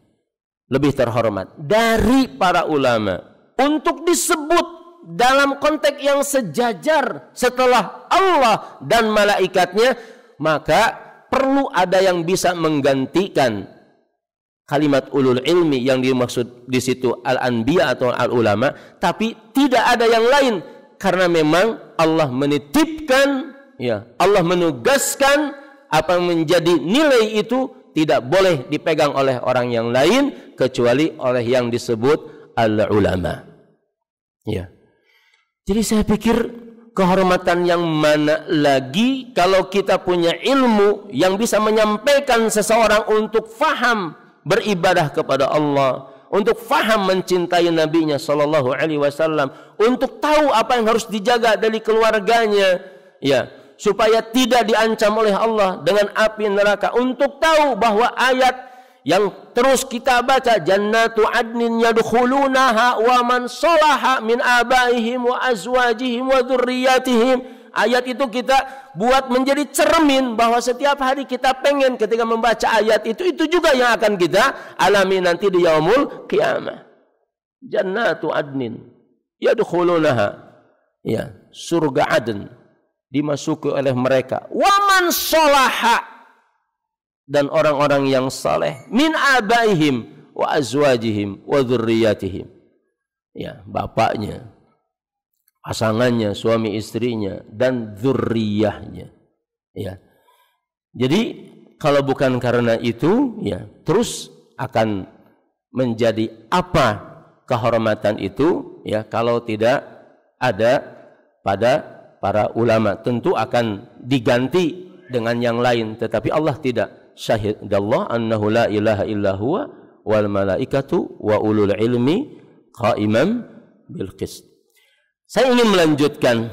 lebih terhormat dari para ulama untuk disebut dalam konteks yang sejajar setelah Allah dan malaikatnya, maka perlu ada yang bisa menggantikan kalimat ulul ilmi yang dimaksud di situ al-anbiya atau al-ulama, tapi tidak ada yang lain karena memang Allah menitipkan, ya, Allah menugaskan apa yang menjadi nilai itu tidak boleh dipegang oleh orang yang lain kecuali oleh yang disebut al-ulama. Ya. Jadi saya pikir kehormatan yang mana lagi kalau kita punya ilmu yang bisa menyampaikan seseorang untuk faham beribadah kepada Allah, untuk faham mencintai nabinya sallallahu alaihi wasallam, untuk tahu apa yang harus dijaga dari keluarganya, ya, supaya tidak diancam oleh Allah dengan api neraka, untuk tahu bahwa ayat yang terus kita baca, jannatu adnin yadkhulunaha wa man salaha min abaihim wa azwajihim wa dzurriyyatihim. Ayat itu kita buat menjadi cermin bahwa setiap hari kita pengen ketika membaca ayat itu juga yang akan kita alami nanti di yaumul qiyamah. Jannatu adnin yadkhulunaha, ya, surga Aden dimasuki oleh mereka. Wa man salaha, dan orang-orang yang saleh, min abaihim wa azwajihim wa dzurriyyatihim, ya, bapaknya, pasangannya, suami istrinya, dan dzurriyyahnya, ya. Jadi kalau bukan karena itu, ya, terus akan menjadi apa kehormatan itu, ya, kalau tidak ada pada para ulama, tentu akan diganti dengan yang lain, tetapi Allah tidak. Syahidallah annahu la ilaha illa huwa wal malaikatu wa ulul ilmi qaimam bil qist. Saya ingin melanjutkan,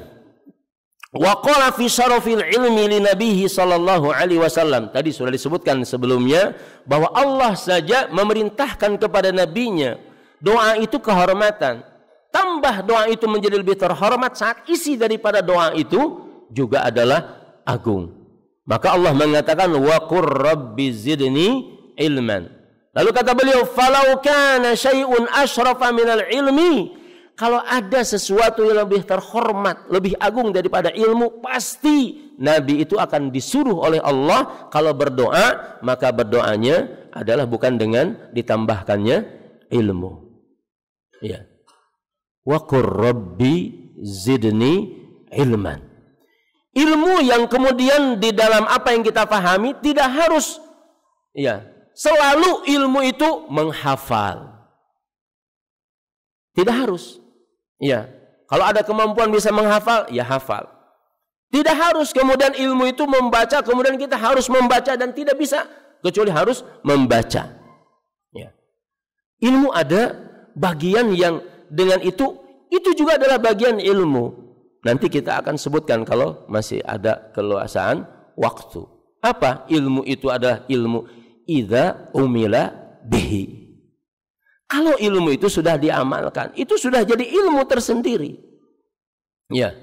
wa qala fi syarafil ilmi li nabihi sallallahu alaihi wasallam. Tadi sudah disebutkan sebelumnya bahwa Allah saja memerintahkan kepada nabinya doa itu kehormatan. Tambah doa itu menjadi lebih terhormat saat isi daripada doa itu juga adalah agung. Maka Allah mengatakan wa qur rabbi zidni ilman. Lalu kata beliau, falau kana syai'un asyrafa minal ilmi, kalau ada sesuatu yang lebih terhormat, lebih agung daripada ilmu, pasti nabi itu akan disuruh oleh Allah kalau berdoa, maka berdoanya adalah bukan dengan ditambahkannya ilmu. Ya. Wa qur rabbi zidni ilman. Ilmu yang kemudian di dalam apa yang kita pahami tidak harus, ya, selalu ilmu itu menghafal. Tidak harus. Ya, kalau ada kemampuan bisa menghafal, ya hafal. Tidak harus kemudian ilmu itu membaca, kemudian kita harus membaca dan tidak bisa kecuali harus membaca. Ya. Ilmu ada bagian yang dengan itu juga adalah bagian ilmu. Nanti kita akan sebutkan kalau masih ada keluasaan waktu. Apa ilmu itu? Adalah ilmu idza umila bihi. Kalau ilmu itu sudah diamalkan, itu sudah jadi ilmu tersendiri. Ya.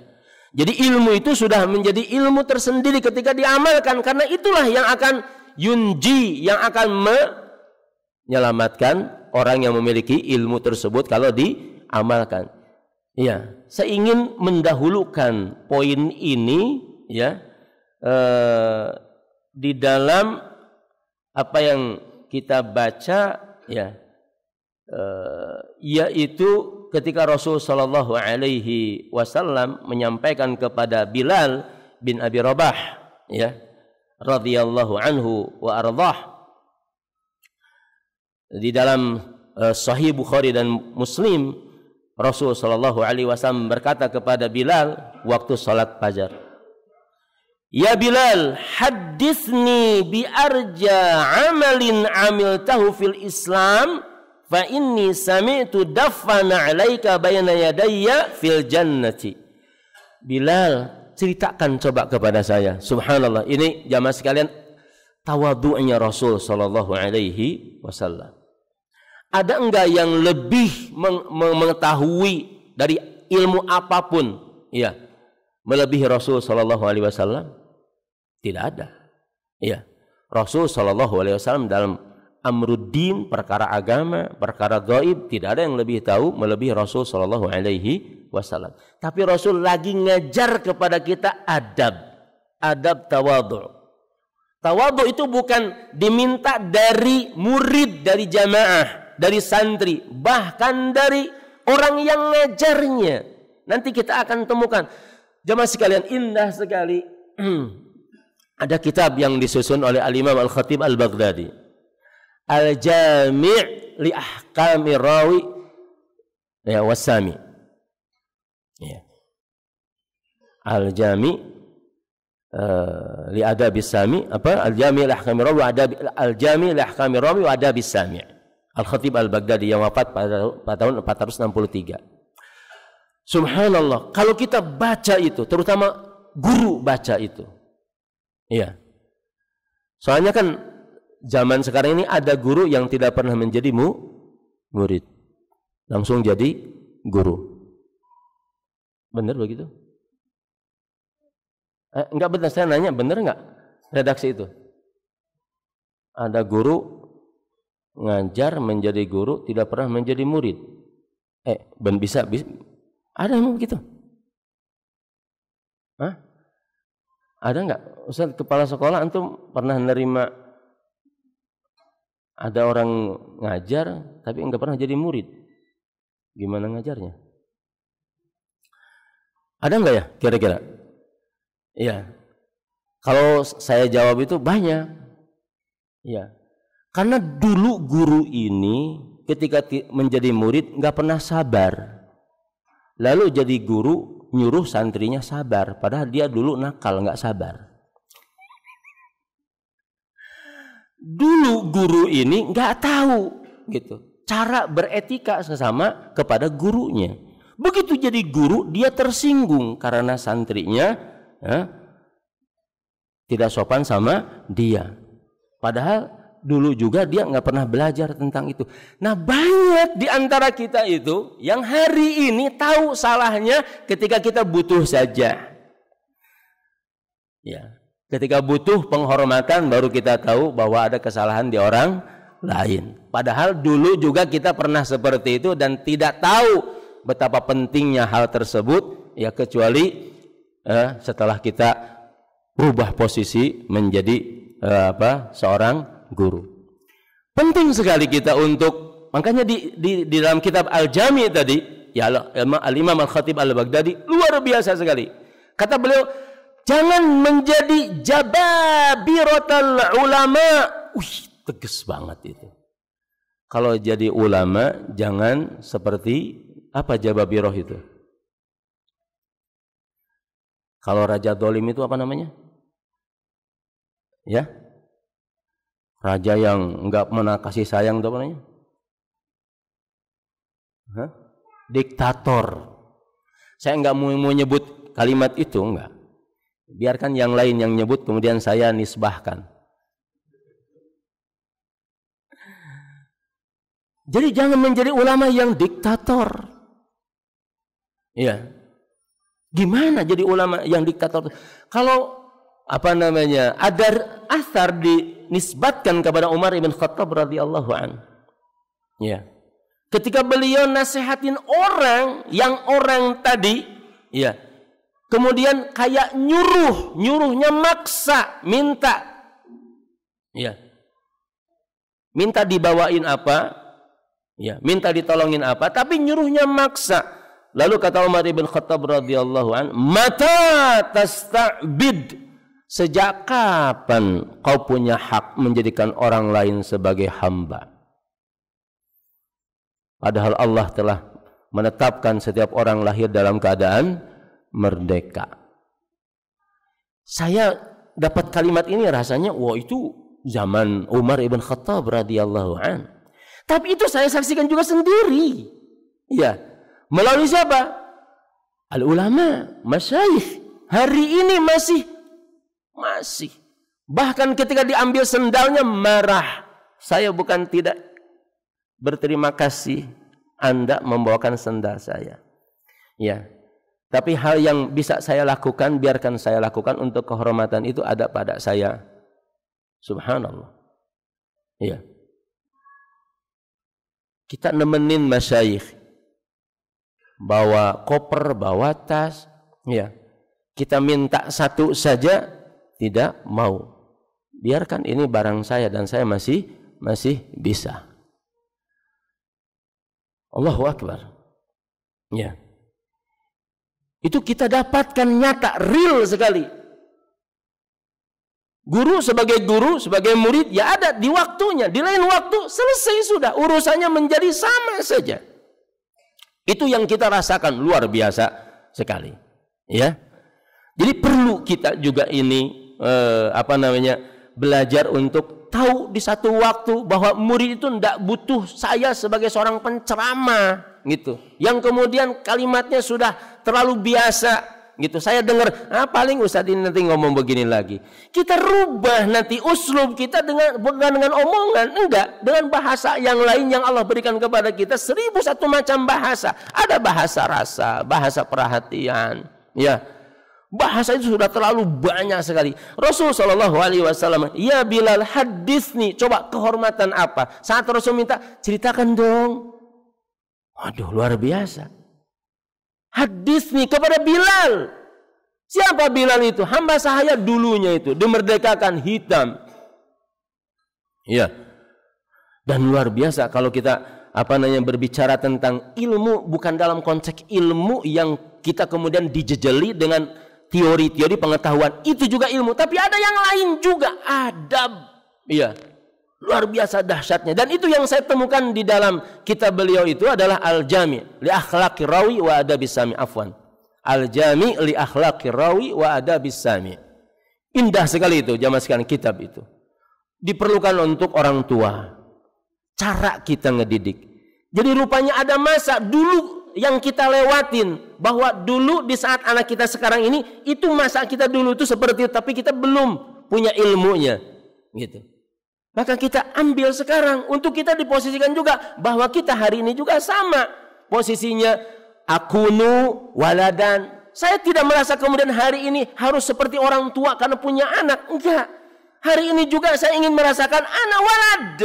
Jadi ilmu itu sudah menjadi ilmu tersendiri ketika diamalkan, karena itulah yang akan yunji, yang akan menyelamatkan orang yang memiliki ilmu tersebut kalau diamalkan. Ya, saya ingin mendahulukan poin ini, ya, di dalam apa yang kita baca, ya, yaitu ketika Rasul sallallahu alaihi wasallam menyampaikan kepada Bilal bin Abi Rabah, ya, radhiyallahu anhu wa ardhah, di dalam Sahih Bukhari dan Muslim, Rasul sallallahu alaihi wasallam berkata kepada Bilal waktu salat fajar, "Ya Bilal, hadditsni bi arja amalin amiltahu fil Islam, fa inni sami'tu daffana 'alaika bayna yadayya fil jannati." Bilal, ceritakan coba kepada saya. Subhanallah, ini jamaah sekalian tawadhu'nya Rasul sallallahu alaihi wasallam. Ada enggak yang lebih mengetahui dari ilmu apapun, ya, melebihi Rasul sallallahu alaihi wasallam? Tidak ada. Ya, Rasul sallallahu alaihi wasallam dalam amruddin, perkara agama, perkara gaib, tidak ada yang lebih tahu melebihi Rasul sallallahu alaihi wasallam. Tapi Rasul lagi ngajar kepada kita adab tawadhu. Tawadhu itu bukan diminta dari murid, dari jamaah, dari santri, bahkan dari orang yang ngajarnya. Nanti kita akan temukan, jamaah sekalian, indah sekali. Ada kitab yang disusun oleh Al-Imam Al-Khatib Al-Baghdadi, Al-Jami' li Ahkami Rawi, ya, Wasami, ya. Al-Jami' li Adabis Sami, apa? Al-Jami' li Ahkami Rawi wa Adab, Al-Jami' li Ahkami Rawi wa Adabis Sami'. Al-Khatib Al-Baghdadi yang wafat pada tahun 463. Subhanallah, kalau kita baca itu, terutama guru baca itu, iya. Soalnya kan zaman sekarang ini ada guru yang tidak pernah menjadi murid, langsung jadi guru. Benar begitu? Enggak benar, saya nanya, benar enggak redaksi itu? Ada guru ngajar menjadi guru, tidak pernah menjadi murid. Bisa. Ada yang begitu? Hah? Ada enggak? Ustaz kepala sekolah, antum pernah nerima ada orang ngajar tapi enggak pernah jadi murid? Gimana ngajarnya? Ada enggak ya kira-kira? Iya. Kalau saya jawab itu banyak. Iya. Karena dulu guru ini ketika menjadi murid enggak pernah sabar. Lalu jadi guru nyuruh santrinya sabar, padahal dia dulu nakal, enggak sabar. Dulu guru ini enggak tahu gitu cara beretika sesama kepada gurunya. Begitu jadi guru, dia tersinggung karena santrinya tidak sopan sama dia. Padahal dulu juga dia nggak pernah belajar tentang itu. Nah, banyak di antara kita itu yang hari ini tahu salahnya ketika kita butuh saja. Ya, ketika butuh penghormatan baru kita tahu bahwa ada kesalahan di orang lain. Padahal dulu juga kita pernah seperti itu dan tidak tahu betapa pentingnya hal tersebut, ya, kecuali setelah kita berubah posisi menjadi seorang guru. Penting sekali kita untuk, makanya di dalam kitab Al-Jami' tadi, ya, Al-Imam Al-Khatib Al-Baghdadi luar biasa sekali. Kata beliau, jangan menjadi jababiratul ulama. Tegas banget itu. Kalau jadi ulama jangan seperti apa jababiroh itu? Kalau raja dolim itu apa namanya? Ya? Raja yang enggak pernah kasih sayang itu apa namanya? Diktator. Saya enggak mau nyebut kalimat itu, enggak. Biarkan yang lain yang nyebut, kemudian saya nisbahkan. Jadi jangan menjadi ulama yang diktator. Iya. Gimana jadi ulama yang diktator? Kalau ada asar dinisbatkan kepada Umar ibn Khattab radhiyallahu an. Ya. Ketika beliau nasihatin orang tadi, ya. Kemudian kayak nyuruhnya maksa, minta. Ya. Minta dibawain apa? Ya, minta ditolongin apa? Tapi nyuruhnya maksa. Lalu kata Umar ibn Khattab radhiyallahu an, "Mata tasta'bid?" Sejak kapan kau punya hak menjadikan orang lain sebagai hamba? Padahal Allah telah menetapkan setiap orang lahir dalam keadaan merdeka. Saya dapat kalimat ini rasanya, wah itu zaman Umar ibn Khattab radhiyallahu an. Tapi itu saya saksikan juga sendiri. Ya, melalui siapa? Al-ulama, masyayikh. Hari ini masih. Bahkan ketika diambil sendalnya marah. Saya bukan tidak berterima kasih Anda membawakan sendal saya. Ya. Tapi hal yang bisa saya lakukan, biarkan saya lakukan, untuk kehormatan itu ada pada saya. Subhanallah. Ya. Kita nemenin masyayikh, bawa koper, bawa tas, ya. Kita minta satu saja tidak mau. Biarkan ini barang saya dan saya masih bisa. Allahu Akbar. Ya. Itu kita dapatkan nyata, real sekali. Guru, sebagai murid, ya ada di waktunya, di lain waktu selesai sudah, urusannya menjadi sama saja. Itu yang kita rasakan luar biasa sekali, ya. Jadi perlu kita juga ini belajar untuk tahu di satu waktu bahwa murid itu tidak butuh saya sebagai seorang penceramah gitu, yang kemudian kalimatnya sudah terlalu biasa. Gitu, saya dengar, paling Ustadz ini nanti ngomong begini lagi. Kita rubah nanti uslub kita bukan dengan omongan, enggak, dengan bahasa yang lain yang Allah berikan kepada kita. 1001 macam bahasa. Ada bahasa rasa, bahasa perhatian, ya. Bahasa itu sudah terlalu banyak sekali. Rasul SAW, ya Bilal haditsni, coba kehormatan apa? Saat Rasul minta, ceritakan dong. Waduh, luar biasa. Haditsni kepada Bilal. Siapa Bilal itu? Hamba sahaya dulunya itu, dimerdekakan, hitam. Ya. Dan luar biasa kalau kita berbicara tentang ilmu, bukan dalam konteks ilmu yang kita kemudian dijejeli dengan teori-teori pengetahuan. Itu juga ilmu, tapi ada yang lain juga, adab. Iya. Luar biasa dahsyatnya. Dan itu yang saya temukan di dalam kitab beliau itu adalah Al-Jami' li akhlaqir rawi wa adabis sami'. Afwan. Al-Jami' li akhlaqir rawi wa adabis sami'. Indah sekali itu jamaah sekalian kitab itu. Diperlukan untuk orang tua. Cara kita ngedidik. Jadi rupanya ada masa dulu yang kita lewatin, bahwa dulu di saat anak kita sekarang ini, itu masa kita dulu itu seperti itu, tapi kita belum punya ilmunya. Gitu. Maka kita ambil sekarang untuk kita diposisikan juga bahwa kita hari ini juga sama posisinya, akunu waladan. Saya tidak merasa kemudian hari ini harus seperti orang tua karena punya anak. Enggak. Hari ini juga saya ingin merasakan anak walad.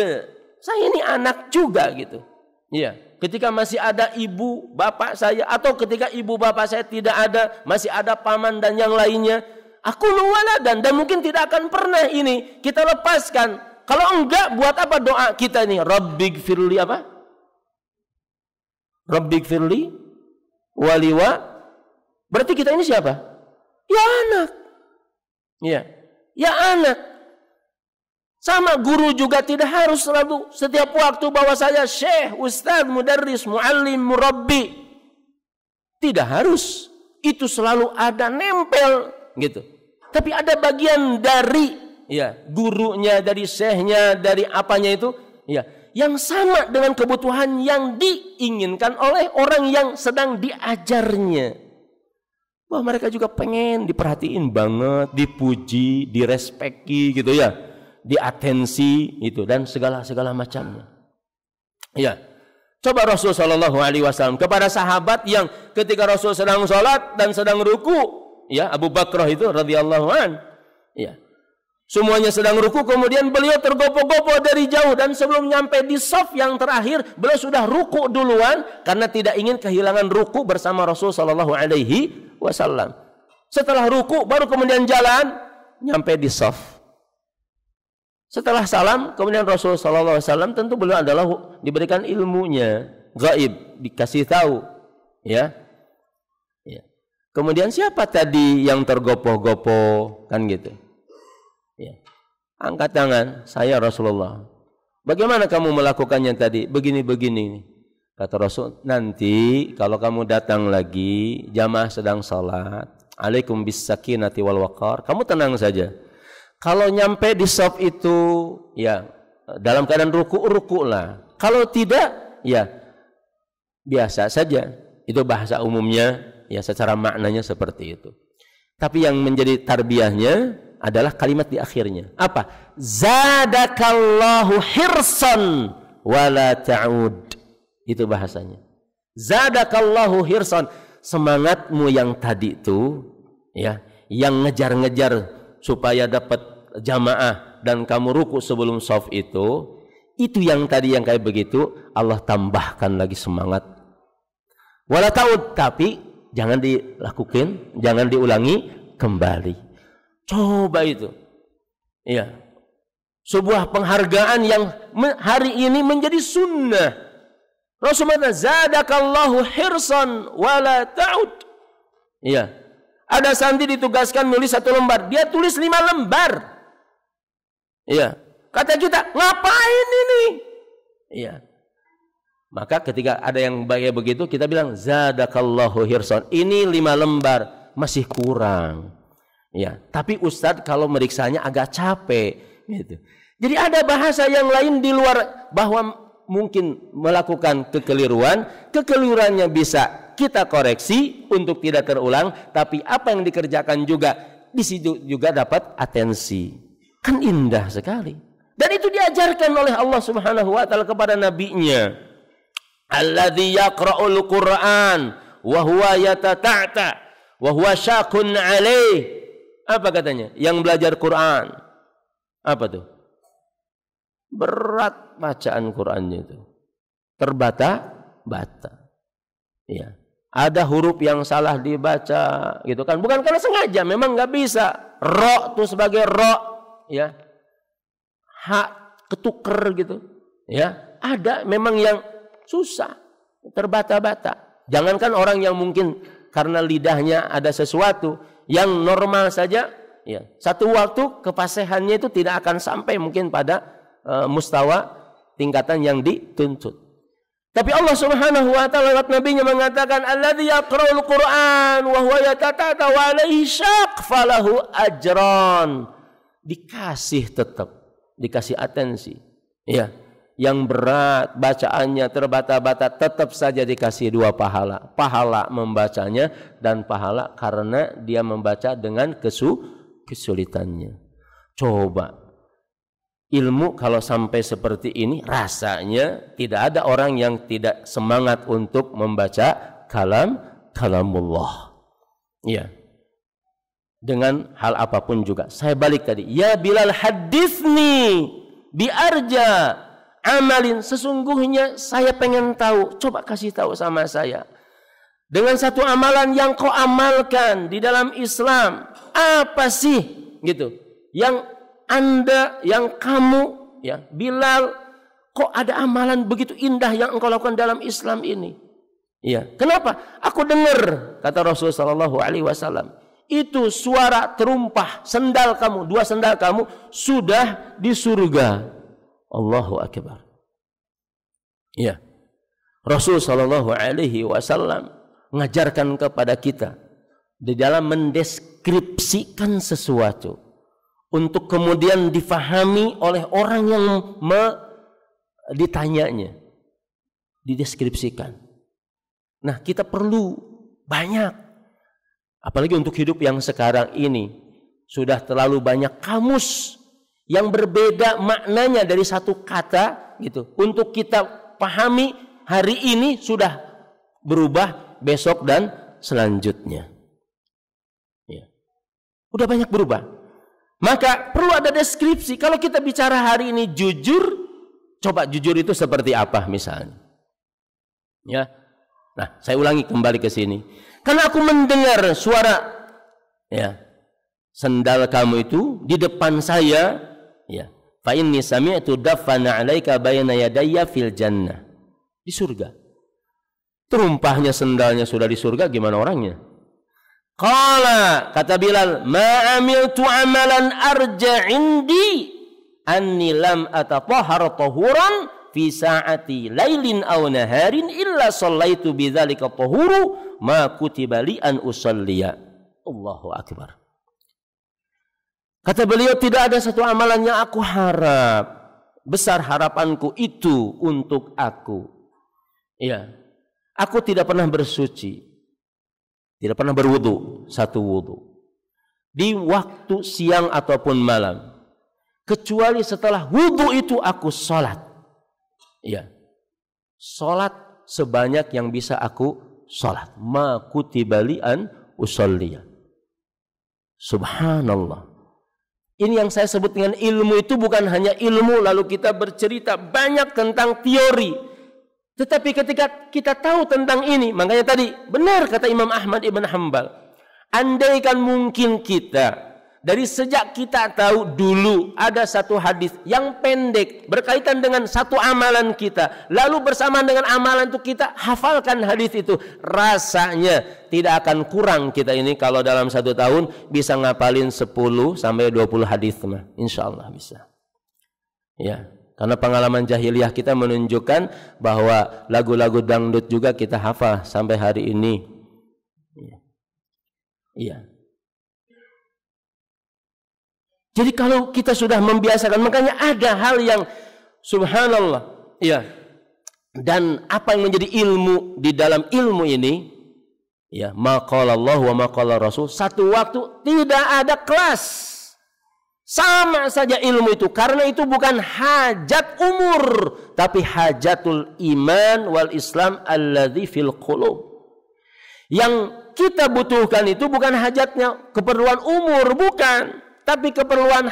Saya ini anak juga gitu. Iya. Ketika masih ada ibu bapak saya, atau ketika ibu bapak saya tidak ada, masih ada paman dan yang lainnya, akunu waladan, dan mungkin tidak akan pernah ini kita lepaskan. Kalau enggak, buat apa doa kita ini? Rabbighfirli apa? Rabbighfirli waliwa. Berarti kita ini siapa? Ya anak. Ya, ya anak. Sama guru juga tidak harus selalu setiap waktu bahwa saya syekh, ustaz, mudarris, muallim, murabbi. Tidak harus. Itu selalu ada nempel gitu. Tapi ada bagian dari gurunya, dari syekhnya, dari apanya itu, yang sama dengan kebutuhan yang diinginkan oleh orang yang sedang diajarnya. Wah, mereka juga pengen diperhatiin banget, dipuji, direspeki gitu ya, diatensi itu dan segala macamnya. Ya, coba Rasul SAW kepada sahabat yang ketika Rasul sedang sholat dan sedang ruku, ya Abu Bakrah itu radhiyallahu an, ya. Semuanya sedang ruku, kemudian beliau tergopoh-gopoh dari jauh, dan sebelum nyampe di shaf yang terakhir, beliau sudah ruku duluan karena tidak ingin kehilangan ruku bersama Rasul sallallahu alaihi wasallam. Setelah ruku baru kemudian jalan nyampe di shaf. Setelah salam, kemudian Rasul sallallahu alaihi wasallam tentu beliau adalah diberikan ilmunya, gaib, dikasih tahu, ya. Ya. Kemudian siapa tadi yang tergopoh-gopoh, kan gitu. Ya. Angkat tangan, saya Rasulullah. Bagaimana kamu melakukannya tadi? Begini-begini. Kata Rasul, nanti kalau kamu datang lagi, jamaah sedang salat, alaikum bis sakinati wal waqar, kamu tenang saja. Kalau nyampe di shaf itu, ya dalam keadaan ruku lah. Kalau tidak, ya biasa saja. Itu bahasa umumnya, ya secara maknanya seperti itu. Tapi yang menjadi tarbiyahnya adalah kalimat di akhirnya. Apa? Zadakallahu hirsan wala ta'ud. Itu bahasanya. Zadakallahu hirsan. Semangatmu yang tadi itu, ya, yang ngejar-ngejar supaya dapat jamaah dan kamu ruku sebelum shaf itu yang tadi yang kayak begitu, Allah tambahkan lagi semangat. Wala ta'ud, tapi jangan dilakukan, jangan diulangi kembali. Coba itu. Iya. Sebuah penghargaan yang hari ini menjadi sunnah. Rasulullah zadakallahu hirsan wala ta'ud. Iya. Ada santri ditugaskan nulis 1 lembar, dia tulis 5 lembar. Iya. Kata kita, ngapain ini? Iya. Maka ketika ada yang baik begitu, kita bilang zadakallahu hirsan. Ini 5 lembar, masih kurang. Ya, tapi Ustadz kalau meriksanya agak capek gitu. Jadi ada bahasa yang lain di luar bahwa mungkin melakukan kekeliruannya bisa kita koreksi untuk tidak terulang, tapi apa yang dikerjakan juga di situ juga dapat atensi. Kan indah sekali. Dan itu diajarkan oleh Allah Subhanahu wa taala kepada nabinya. Alladzi yaqra'ul Qur'an wa huwa yatata'ta wa huwa syaqun 'alaih. Apa katanya? Yang belajar Quran. Apa tuh? Berat bacaan Qurannya itu. Terbata-bata. Ya. Ada huruf yang salah dibaca gitu kan. Bukan karena sengaja, memang nggak bisa. Ro tuh sebagai ro, ya. Ha ketuker gitu. Ya. Ada memang yang susah, terbata-bata. Jangankan orang yang mungkin karena lidahnya ada sesuatu yang normal saja, ya, satu waktu kefasihannya itu tidak akan sampai mungkin pada mustawa tingkatan yang dituntut. Tapi Allah Subhanahu wa taala lewat nabinya mengatakan alladzi yaqra'ul Qur'an wa huwa yatata'ta wa 'alaihi syaq falahu ajran. Dikasih tetap, dikasih atensi. Ya, yang berat bacaannya terbata-bata tetap saja dikasih 2 pahala. Pahala membacanya dan pahala karena dia membaca dengan kesulitannya. Coba ilmu kalau sampai seperti ini, rasanya tidak ada orang yang tidak semangat untuk membaca kalamullah. Ya. Dengan hal apapun juga. Saya balik tadi, ya Bilal hadithni biarja amalin, sesungguhnya saya pengen tahu, coba kasih tahu sama saya. Dengan satu amalan yang kau amalkan di dalam Islam, apa sih gitu? Yang Anda, yang kamu, ya Bilal, kok ada amalan begitu indah yang engkau lakukan dalam Islam ini? Ya, kenapa? Aku dengar kata Rasulullah sallallahu alaihi wasallam, itu suara terumpah sendal kamu, 2 sendal kamu sudah di surga. Allahu akbar. Ya. Rasul sallallahu alaihi wasallam mengajarkan kepada kita di dalam mendeskripsikan sesuatu untuk kemudian difahami oleh orang yang ditanyanya. Dideskripsikan. Nah, kita perlu banyak, apalagi untuk hidup yang sekarang ini sudah terlalu banyak kamus yang berbeda maknanya dari satu kata gitu. Untuk kita pahami hari ini sudah berubah besok dan selanjutnya. Ya. Udah banyak berubah. Maka perlu ada deskripsi. Kalau kita bicara hari ini jujur, coba jujur itu seperti apa misalnya. Ya. Nah, saya ulangi kembali ke sini. Karena aku mendengar suara, ya, sendal kamu itu di depan saya, ya, Fa inni sami'tu daffana 'alaika baina yadayya fil jannah. Di surga. Terumpahnya sendalnya sudah di surga, gimana orangnya? Qala, kata Bilal, ma amiltu amalan arja indi anni lam atatahhar tahuran fi sa'ati lailin aw naharin illa sallaitu bidzalika tahuru ma kutiba li an usalliya. Allahu akbar. Kata beliau, tidak ada satu amalan yang aku harap. Besar harapanku itu untuk aku. Ya, aku tidak pernah bersuci, tidak pernah berwudu, satu wudu di waktu siang ataupun malam, kecuali setelah wudu itu aku sholat. Ya, sholat sebanyak yang bisa aku sholat. Ma kutiba li an usalliya. Subhanallah. Ini yang saya sebut dengan ilmu itu bukan hanya ilmu lalu kita bercerita banyak tentang teori. Tetapi ketika kita tahu tentang ini, makanya tadi benar kata Imam Ahmad Ibn Hanbal. Andaikan mungkin kita dari sejak kita tahu dulu ada satu hadis yang pendek berkaitan dengan satu amalan kita, lalu bersamaan dengan amalan itu kita hafalkan hadis itu, rasanya tidak akan kurang kita ini kalau dalam satu tahun bisa ngapalin 10 sampai 20 hadis mah, insyaallah bisa. Ya, karena pengalaman jahiliyah kita menunjukkan bahwa lagu-lagu dangdut juga kita hafal sampai hari ini. Iya. Jadi kalau kita sudah membiasakan, makanya ada hal yang subhanallah, ya. Dan apa yang menjadi ilmu di dalam ilmu ini, ya, maqala Allah wa maqala Rasul, satu waktu tidak ada kelas. Sama saja ilmu itu, karena itu bukan hajat umur, tapi hajatul iman wal Islam alladzi fil qulub. Yang kita butuhkan itu bukan hajatnya keperluan umur, bukan. Tapi keperluan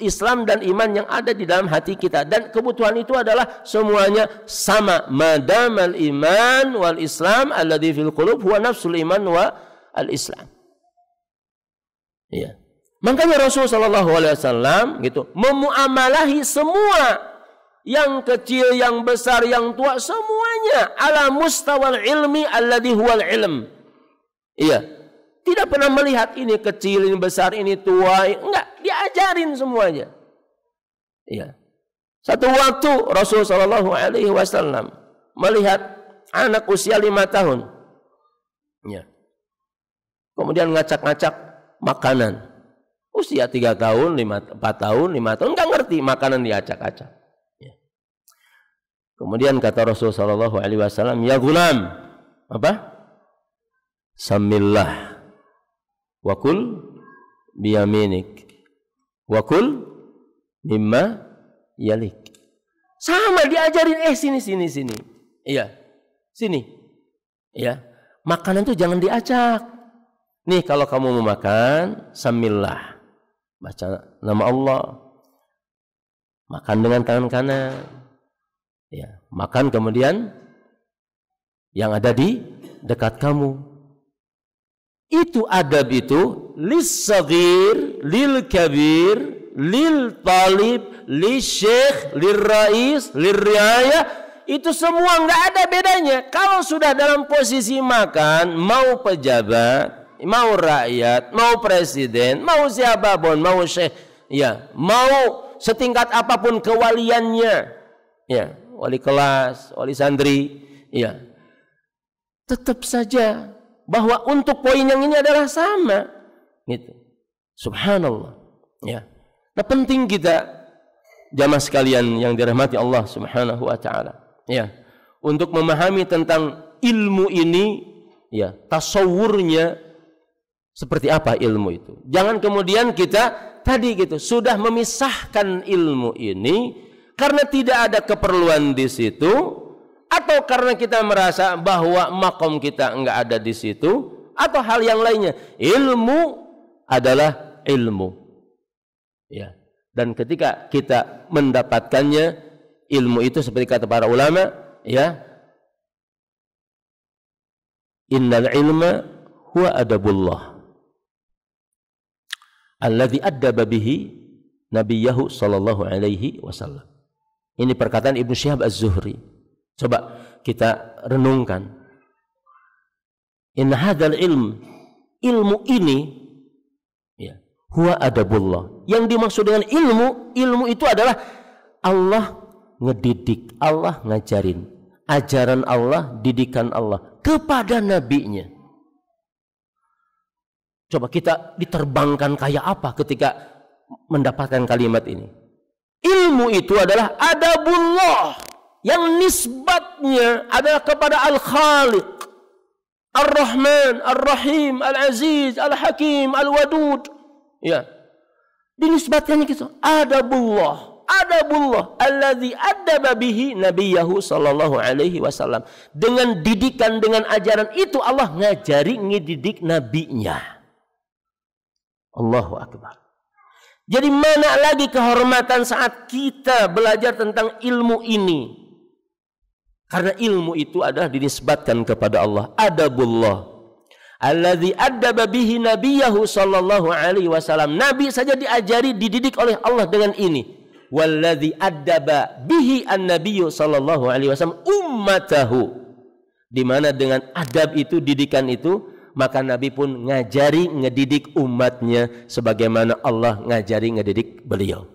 Islam dan iman yang ada di dalam hati kita. Dan kebutuhan itu adalah semuanya sama. Madamal iman wal Islam alladzi fil qulub huwa nafsul iman wa al Islam. Iya. Makanya Rasulullah SAW gitu memuamalahi semua, yang kecil, yang besar, yang tua, semuanya ala mustawal ilmi alladzi huwal ilm. Iya. Tidak pernah melihat ini kecil, ini besar, ini tua. Enggak, diajarin semuanya. Iya. Satu waktu Rasulullah SAW melihat anak usia 5 tahun. Ya. Kemudian ngacak-ngacak makanan. Usia 3 tahun, 4 tahun, 5 tahun. Enggak ngerti makanan diacak-acak. Ya. Kemudian kata Rasulullah SAW, ya gulam. Apa? Samillah. Wakul biyaminik, wakul mimma yalik. Sama diajarin, sini. Iya, sini. Iya, makanan tuh jangan diacak. Nih kalau kamu mau makan, samillah, baca nama Allah. Makan dengan tangan kanan. Ya, makan kemudian yang ada di dekat kamu. Itu adab itu lis-saghir, lil-kabir, lil-talib, lis-syekh, lil-rais, lil-riayah. Itu semua enggak ada bedanya. Kalau sudah dalam posisi makan, mau pejabat, mau rakyat, mau presiden, mau siapapun, mau syekh, ya, mau setingkat apapun kewaliannya, ya, wali kelas, wali santri, ya, tetap saja bahwa untuk poin yang ini adalah sama, gitu. Subhanallah, ya. Nah, penting kita jamaah sekalian yang dirahmati Allah Subhanahu wa taala, ya, untuk memahami tentang ilmu ini, ya, tasawurnya seperti apa ilmu itu. Jangan kemudian kita tadi gitu sudah memisahkan ilmu ini karena tidak ada keperluan di situ, atau karena kita merasa bahwa makom kita enggak ada di situ, atau hal yang lainnya. Ilmu adalah ilmu. Ya. Dan ketika kita mendapatkannya, ilmu itu seperti kata para ulama, ya, innal ilma huwa adabullah alladzi addaba bihi nabiyahu sallallahu alaihi wasallam. Ini perkataan Ibnu Syihab Az-Zuhri. Coba kita renungkan. In hadzal ilmu ini ya, huwa adabullah. Yang dimaksud dengan ilmu itu adalah Allah ngedidik, Allah ngajarin. Ajaran Allah, didikan Allah kepada nabinya. Coba kita diterbangkan kayak apa ketika mendapatkan kalimat ini. Ilmu itu adalah adabullah yang nisbatnya adalah kepada Al-Khaliq, Ar-Rahman, Ar-Rahim, Al-Aziz, Al-Hakim, Al-Wadud. Ya. Dinisbatkannya gitu. Adabullah alladzi addaba bihi nabiyahu sallallahu alaihi wasallam. Dengan didikan, dengan ajaran itu Allah ngajari, ngedidik nabinya. Allahu akbar. Jadi mana lagi kehormatan saat kita belajar tentang ilmu ini? Karena ilmu itu adalah dinisbatkan kepada Allah. Adabullah alladzi addaba bihi nabiyahu sallallahu alaihi wasallam. Nabi saja diajari, dididik oleh Allah dengan ini. Walladzi addaba bihi an-nabiyyu sallallahu alaihi wasallam ummatahu. Di mana dengan adab itu, didikan itu, maka Nabi pun ngajari, ngedidik umatnya sebagaimana Allah ngajari, ngedidik beliau.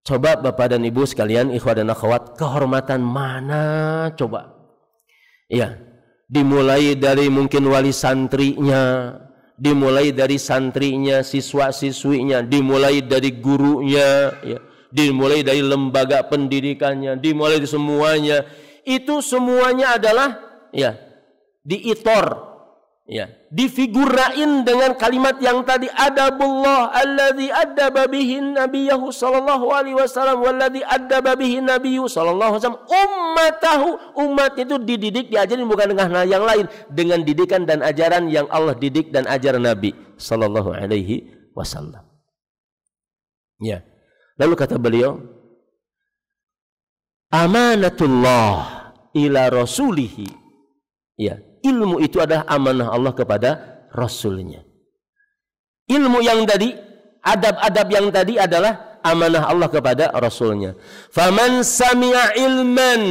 Coba Bapak dan Ibu sekalian, ikhwah dan akhwat, kehormatan mana coba? Ya, dimulai dari mungkin wali santrinya, dimulai dari santrinya, siswa-siswinya, dimulai dari gurunya, ya, dimulai dari lembaga pendidikannya, dimulai dari semuanya. Itu semuanya adalah ya diitor, ya, difigurain dengan kalimat yang tadi, adabullah alladzi addaba bihi nabiyahu sallallahu alaihi wasallam walladzi addaba bihi nabiyyu sallallahu alaihi wasallam ummatahu. Umat itu dididik, diajarin bukan dengan yang lain, dengan didikan dan ajaran yang Allah didik dan ajar Nabi sallallahu alaihi wasallam. Ya. Lalu kata beliau, amanatullah ila rasulihi. Ya, ilmu itu adalah amanah Allah kepada Rasulnya. Ilmu yang tadi, adab-adab yang tadi adalah amanah Allah kepada Rasulnya. Faman sami'a ilman,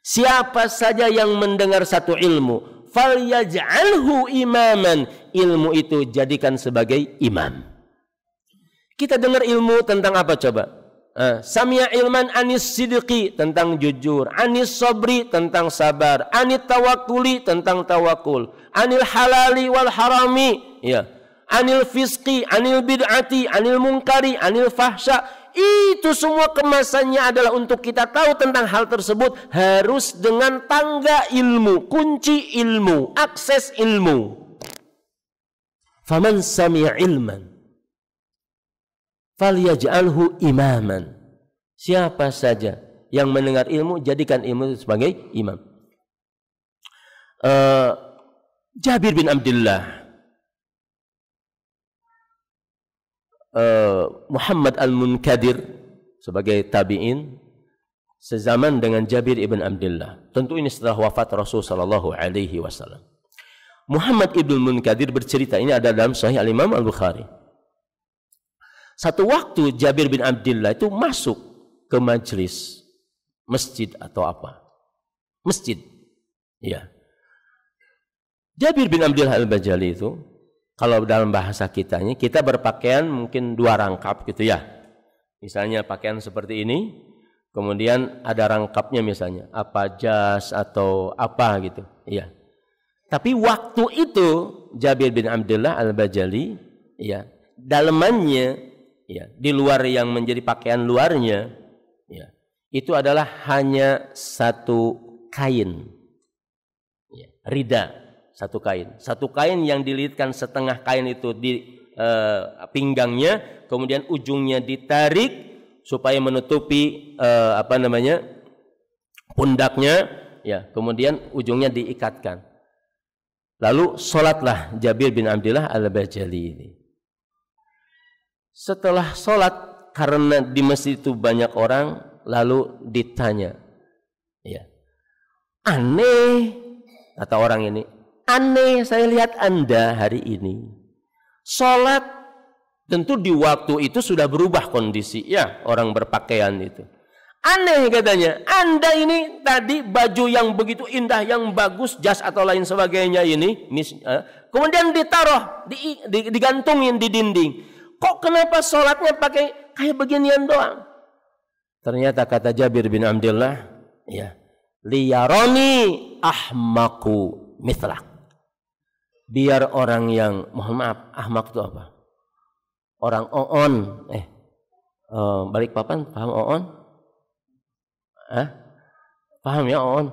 siapa saja yang mendengar satu ilmu, falyaj'alhu imaman, ilmu itu jadikan sebagai imam. Kita dengar ilmu tentang apa coba? Sami'a ilman anis sidqi, tentang jujur, anis sabri, tentang sabar, anit tawakkuli, tentang tawakul, anil halali wal harami, ya, anil fisqi, anil bid'ati, anil munkari, anil fahsya. Itu semua kemasannya adalah untuk kita tahu tentang hal tersebut harus dengan tangga ilmu, kunci ilmu, akses ilmu. Faman sami'a ilman falyaj'alhu imaman. Siapa saja yang mendengar ilmu, jadikan ilmu itu sebagai imam. Jabir bin Abdullah, Muhammad al-Munkadir sebagai tabi'in sezaman dengan Jabir ibn Abdullah. Tentu ini setelah wafat Rasul sallallahu alaihi wasallam. Muhammad ibn Munkadir bercerita, ini ada dalam Sahih Al-Imam Al-Bukhari. Satu waktu Jabir bin Abdullah itu masuk ke majelis masjid atau apa? Masjid. Ya. Jabir bin Abdullah Al-Bajali itu, kalau dalam bahasa kitanya, kita berpakaian mungkin dua rangkap gitu ya. Misalnya pakaian seperti ini, kemudian ada rangkapnya misalnya, apa jas atau apa gitu. Ya. Tapi waktu itu Jabir bin Abdullah Al-Bajali, ya, dalemannya, ya, di luar yang menjadi pakaian luarnya, ya, itu adalah hanya satu kain, ya, rida, satu kain yang dililitkan setengah kain itu di pinggangnya, kemudian ujungnya ditarik supaya menutupi pundaknya, ya, kemudian ujungnya diikatkan. Lalu sholatlah Jabir bin Abdullah Al-Bajali ini. Setelah sholat, karena di masjid itu banyak orang, lalu ditanya, ya, aneh, kata orang ini, aneh saya lihat Anda hari ini sholat Tentu di waktu itu sudah berubah kondisi ya orang berpakaian itu. Aneh katanya, Anda ini tadi baju yang begitu indah, yang bagus, jas atau lain sebagainya ini, kemudian ditaruh, digantungin di dinding. Kok kenapa sholatnya pakai kayak beginian doang? Ternyata kata Jabir bin Abdullah, ya, liyaroni ahmaku mithlak. Biar orang yang, mohon maaf, ahmak itu apa? Orang oon, balik papan, paham oon? Paham ya oon?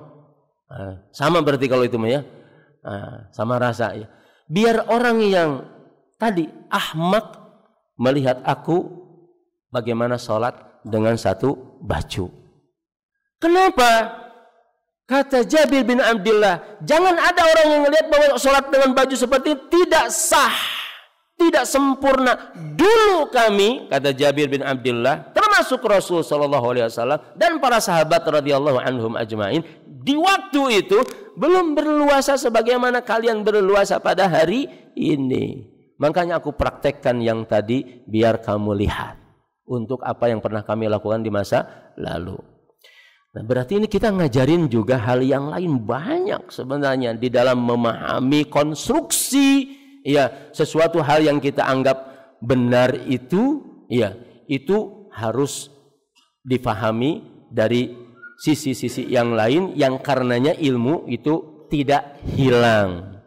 Sama berarti kalau itu ya, sama rasa ya. Biar orang yang tadi ahmak melihat aku bagaimana sholat dengan satu baju. Kenapa? Kata Jabir bin Abdullah, jangan ada orang yang melihat bahwa sholat dengan baju seperti ini tidak sah, tidak sempurna. Dulu kami, kata Jabir bin Abdullah, termasuk Rasul sallallahu alaihi wasallam dan para sahabat radhiyallahu anhum ajmain, di waktu itu belum berleluasa sebagaimana kalian berleluasa pada hari ini. Makanya aku praktekkan yang tadi biar kamu lihat untuk apa yang pernah kami lakukan di masa lalu. Nah, berarti ini kita ngajarin juga hal yang lain banyak sebenarnya di dalam memahami konstruksi ya sesuatu hal yang kita anggap benar itu ya itu harus difahami dari sisi-sisi yang lain yang karenanya ilmu itu tidak hilang.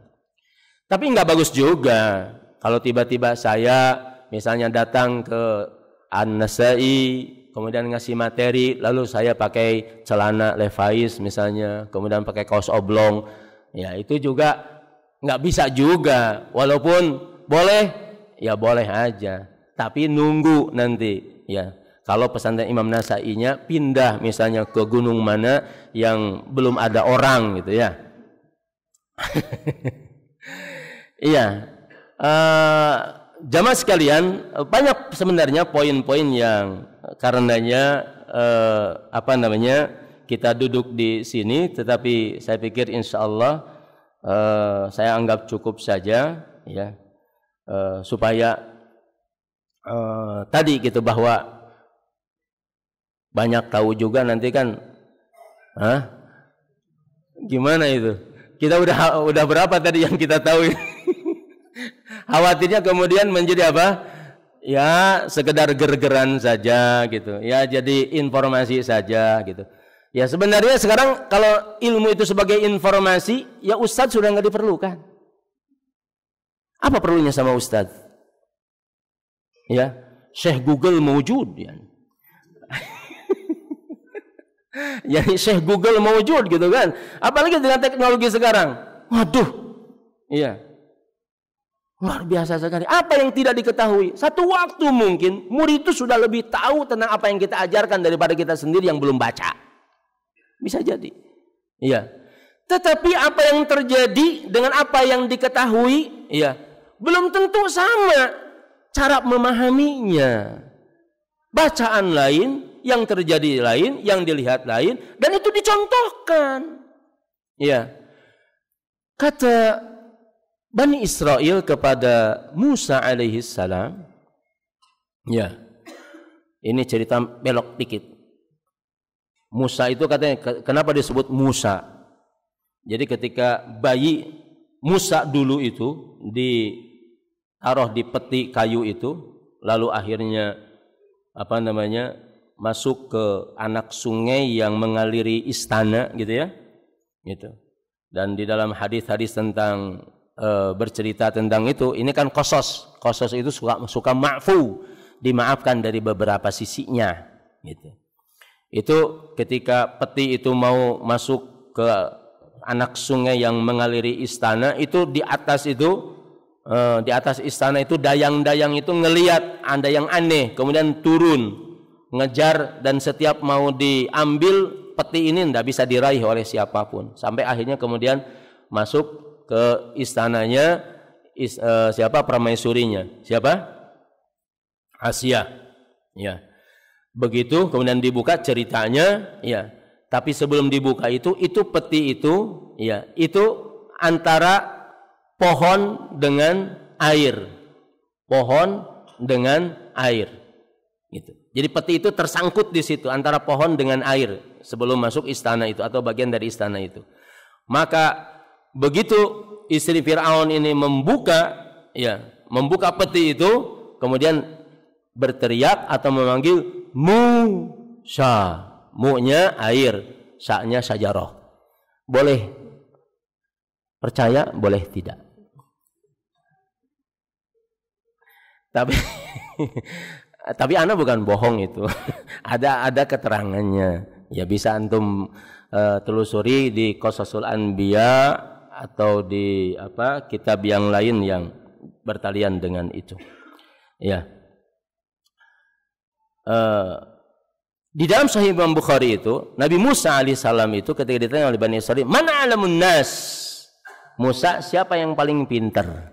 Tapi nggak bagus juga kalau tiba-tiba saya misalnya datang ke An-Nasai kemudian ngasih materi, lalu saya pakai celana Levi's misalnya, kemudian pakai kaos oblong, ya itu juga nggak bisa juga. Walaupun boleh, ya boleh aja. Tapi nunggu nanti, ya. Kalau pesantren Imam Nasai-nya pindah misalnya ke gunung mana yang belum ada orang, gitu ya. Iya. Jamaah sekalian, banyak sebenarnya poin-poin yang karenanya kita duduk di sini, tetapi saya pikir insya Allah saya anggap cukup saja ya supaya tadi gitu bahwa banyak tahu juga nanti kan gimana itu kita udah berapa tadi yang kita tahu. Khawatirnya kemudian menjadi apa? Ya sekedar ger-geran saja gitu. Ya jadi informasi saja gitu. Ya sebenarnya sekarang kalau ilmu itu sebagai informasi, ya ustadz sudah nggak diperlukan. Apa perlunya sama ustadz? Ya, Syekh Google mewujud ya. Jadi Syekh Google mewujud gitu kan. Apalagi dengan teknologi sekarang. Waduh. Iya. Luar biasa sekali. Apa yang tidak diketahui? Satu waktu mungkin murid itu sudah lebih tahu tentang apa yang kita ajarkan daripada kita sendiri yang belum baca. Bisa jadi. Iya. Tetapi apa yang terjadi dengan apa yang diketahui, iya, belum tentu sama cara memahaminya. Bacaan lain, yang terjadi lain, yang dilihat lain, dan itu dicontohkan. Iya. Kata Bani Israel kepada Musa alaihi salam, ya, ini cerita belok dikit. Musa itu katanya, kenapa disebut Musa? Jadi ketika bayi Musa dulu itu ditaruh di peti kayu itu, lalu akhirnya masuk ke anak sungai yang mengaliri istana gitu ya, gitu. Dan di dalam hadis-hadis tentang bercerita tentang itu, ini kan kosos itu suka ma'fu, dimaafkan dari beberapa sisinya gitu. Itu ketika peti itu mau masuk ke anak sungai yang mengaliri istana, itu di atas istana itu dayang-dayang itu ngelihat ada yang aneh, kemudian turun ngejar, dan setiap mau diambil peti ini tidak bisa diraih oleh siapapun, sampai akhirnya kemudian masuk ke istananya permaisurinya, siapa? Asia. Ya. Begitu kemudian dibuka ceritanya, ya. Tapi sebelum dibuka itu peti itu, ya, itu antara pohon dengan air. Pohon dengan air. Gitu. Jadi peti itu tersangkut di situ antara pohon dengan air sebelum masuk istana itu atau bagian dari istana itu. Maka begitu istri Fir'aun ini membuka peti itu, kemudian berteriak atau memanggil Musa. Mu-nya air, sa-nya sajarah. Boleh percaya, boleh tidak. Tapi ana bukan bohong itu. ada keterangannya. Ya bisa antum telusuri di Qasasul Anbiya atau di kitab yang lain yang bertalian dengan itu. Ya. Di dalam Sahih Imam Bukhari itu, Nabi Musa alaihissalam itu ketika ditanya oleh Bani Israil, "Man a'lamun nas?" Musa, siapa yang paling pintar,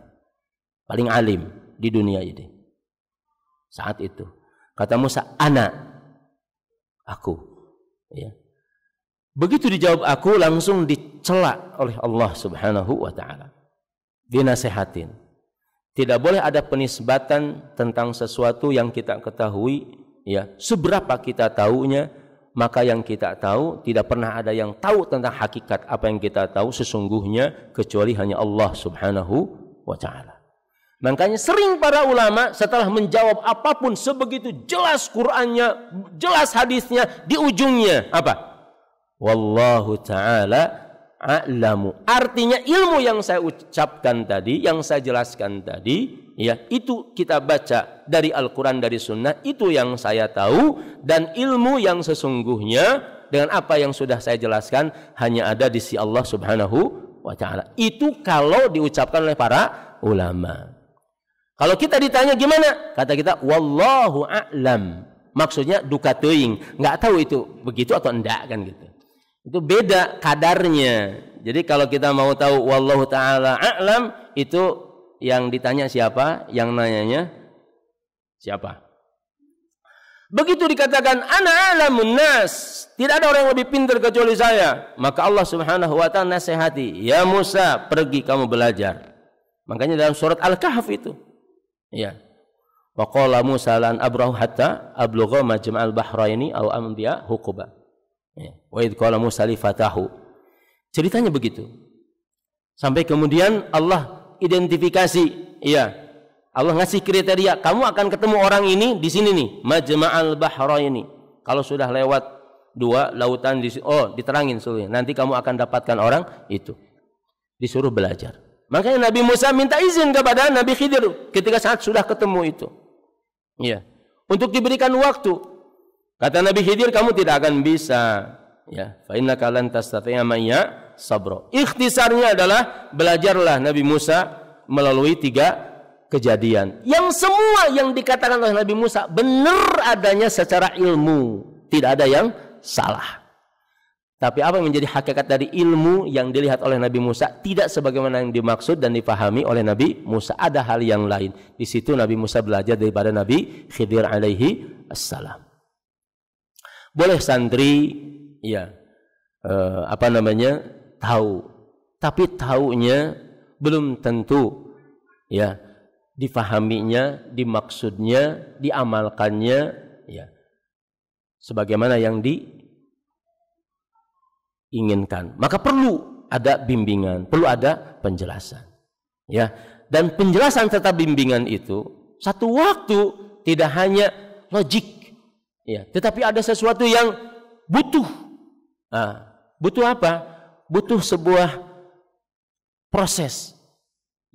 paling alim di dunia ini? Saat itu kata Musa, "Ana." Aku. Ya. Begitu dijawab aku, langsung dicela oleh Allah Subhanahu wa taala. Dinasehatin. Tidak boleh ada penisbatan tentang sesuatu yang kita ketahui, ya, seberapa kita tahunya, maka yang kita tahu tidak pernah ada yang tahu tentang hakikat apa yang kita tahu sesungguhnya kecuali hanya Allah Subhanahu wa taala. Makanya sering para ulama setelah menjawab apapun sebegitu jelas Qur'annya, jelas hadisnya, di ujungnya apa? Wallahu ta'ala a'lamu. Artinya ilmu yang saya ucapkan tadi, yang saya jelaskan tadi, ya, itu kita baca dari Al-Quran, dari Sunnah, itu yang saya tahu, dan ilmu yang sesungguhnya dengan apa yang sudah saya jelaskan hanya ada di sisi Allah Subhanahu wa ta'ala. Itu kalau diucapkan oleh para ulama. Kalau kita ditanya gimana? Kata kita wallahu a'lam. Maksudnya duka teuing, enggak tahu itu begitu atau enggak kan gitu. Itu beda kadarnya. Jadi kalau kita mau tahu wallahu taala a'lam, itu yang ditanya siapa? Yang nanyanya siapa? Begitu dikatakan ana a'lamun nas, tidak ada orang yang lebih pintar kecuali saya, maka Allah Subhanahu wa taala nasihati, ya Musa, pergi kamu belajar. Makanya dalam surat Al-Kahf itu, ya, wa qala Musa lan abrahu hatta ablugha majma'al bahraini aw amdiya huquba. Ya, wa id qala Musa li fatahu. Ceritanya begitu. Sampai kemudian Allah identifikasi, ya. Allah ngasih kriteria, kamu akan ketemu orang ini di sini nih, majma'al bahraini. Kalau sudah lewat dua lautan diterangin seluruhnya. Nanti kamu akan dapatkan orang itu. Disuruh belajar. Makanya Nabi Musa minta izin kepada Nabi Khidir ketika saat sudah ketemu itu. Ya. Untuk diberikan waktu. Kata Nabi Khidir, kamu tidak akan bisa, ya, fa innaka lan tastati'a ma'ya sabra. Ikhtisarnya adalah belajarlah Nabi Musa melalui 3 kejadian. Yang semua yang dikatakan oleh Nabi Musa benar adanya secara ilmu, tidak ada yang salah. Tapi apa yang menjadi hakikat dari ilmu yang dilihat oleh Nabi Musa tidak sebagaimana yang dimaksud dan dipahami oleh Nabi Musa. Ada hal yang lain. Di situ Nabi Musa belajar daripada Nabi Khidir alaihi assalam. Boleh santri, ya, tahu, tapi taunya belum tentu, ya, difahaminya, dimaksudnya, diamalkannya, ya, sebagaimana yang diinginkan. Maka perlu ada bimbingan, perlu ada penjelasan, ya, dan penjelasan serta bimbingan itu satu waktu tidak hanya logik. Ya, tetapi ada sesuatu yang butuh. Butuh apa? Butuh sebuah proses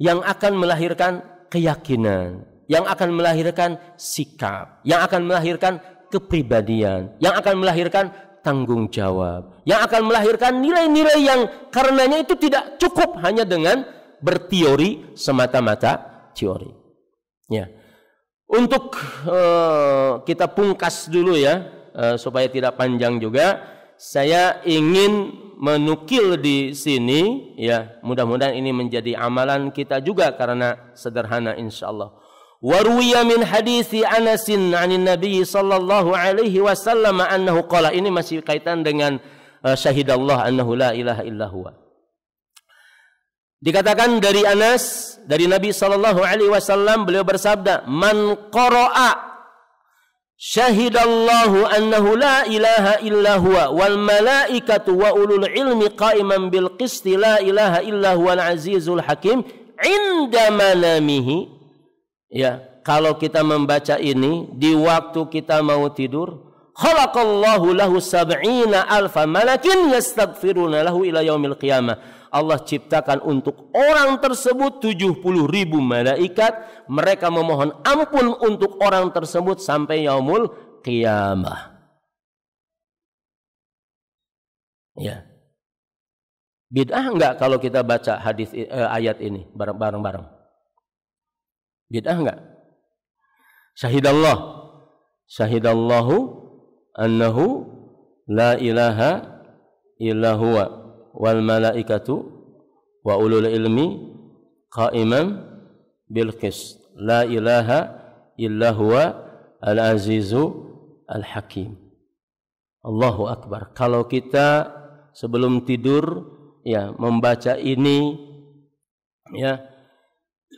yang akan melahirkan keyakinan, yang akan melahirkan sikap, yang akan melahirkan kepribadian, yang akan melahirkan tanggung jawab, yang akan melahirkan nilai-nilai yang karenanya itu tidak cukup hanya dengan berteori semata-mata teori. Ya. Untuk kita pungkas dulu ya, supaya tidak panjang juga, saya ingin menukil di sini, ya, mudah-mudahan ini menjadi amalan kita juga karena sederhana insyaallah. Wa ruwiya min hadisi Anas 'anin Nabi sallallahu alaihi wasallam annahu qala, ini masih kaitan dengan syahidallah annahu la ilaha illa huwa. Dikatakan dari Anas, dari Nabi sallallahu alaihi wasallam, beliau bersabda, "Man qara'a syahidallahu annahu la ilaha illa huwa wal malaikatu wa ulul ilmi qa'iman bil qisti la ilaha illa huwal azizul hakim inda manamihi." Ya, kalau kita membaca ini di waktu kita mau tidur, khalaqallahu lahu sab'ina alfa malakin yastaghfiruna lahu ila yaumil qiyamah. Allah ciptakan untuk orang tersebut 70.000 malaikat, mereka memohon ampun untuk orang tersebut sampai yaumul qiyamah. Ya. Bid'ah enggak kalau kita baca hadis ayat ini bareng-bareng? Bid'ah enggak? Syahidallahu annahu la ilaha illa huwa wal malaikatu wa ulul ilmi qa'iman bil qist la ilaha illa huwa al azizu al hakim. Allahu akbar. Kalau kita sebelum tidur ya membaca ini ya,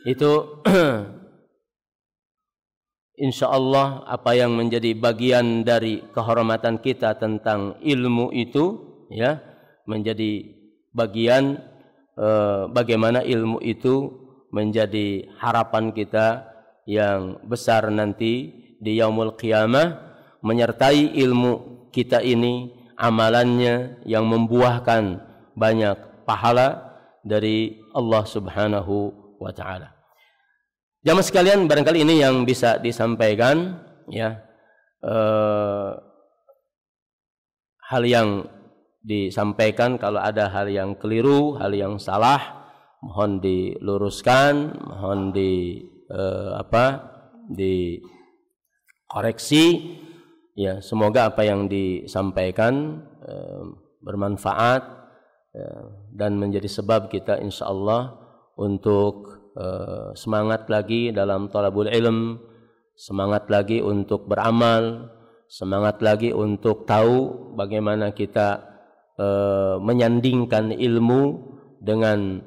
itu insyaallah apa yang menjadi bagian dari kehormatan kita tentang ilmu itu ya, menjadi bagian bagaimana ilmu itu menjadi harapan kita yang besar nanti di yaumul qiyamah, menyertai ilmu kita ini amalannya yang membuahkan banyak pahala dari Allah Subhanahu wa taala. Jamaah sekalian, barangkali ini yang bisa disampaikan ya, hal yang disampaikan. Kalau ada hal yang keliru, hal yang salah, mohon diluruskan, mohon dikoreksi ya. Semoga apa yang disampaikan bermanfaat dan menjadi sebab kita insyaallah untuk semangat lagi dalam thalabul ilm, semangat lagi untuk beramal, semangat lagi untuk tahu bagaimana kita menyandingkan ilmu dengan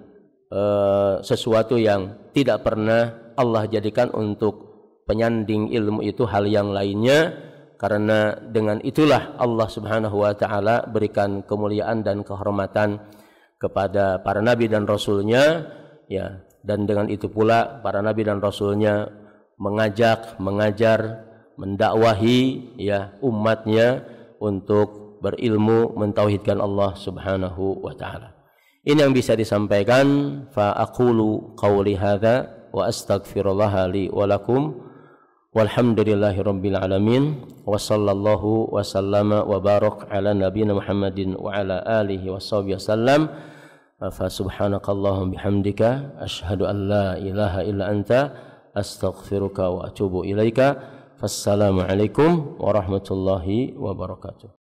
sesuatu yang tidak pernah Allah jadikan untuk penyanding ilmu itu hal yang lainnya, karena dengan itulah Allah Subhanahu wa taala berikan kemuliaan dan kehormatan kepada para nabi dan rasulnya ya, dan dengan itu pula para nabi dan rasulnya mengajak, mengajar, mendakwahi ya umatnya untuk berilmu, mentauhidkan Allah Subhanahu wa taala. Ini yang bisa disampaikan. Fa aqulu qauli hadza wa astaghfirullaha li wa lakum walhamdulillahirabbil alamin wa sallallahu wa sallama wa barak ala nabiyyina Muhammadin wa ala alihi washabihi wasallam. Fa subhanakallahumma bihamdika asyhadu an la ilaha illa anta astaghfiruka wa atubu ilaika. Wassalamualaikum warahmatullahi wabarakatuh.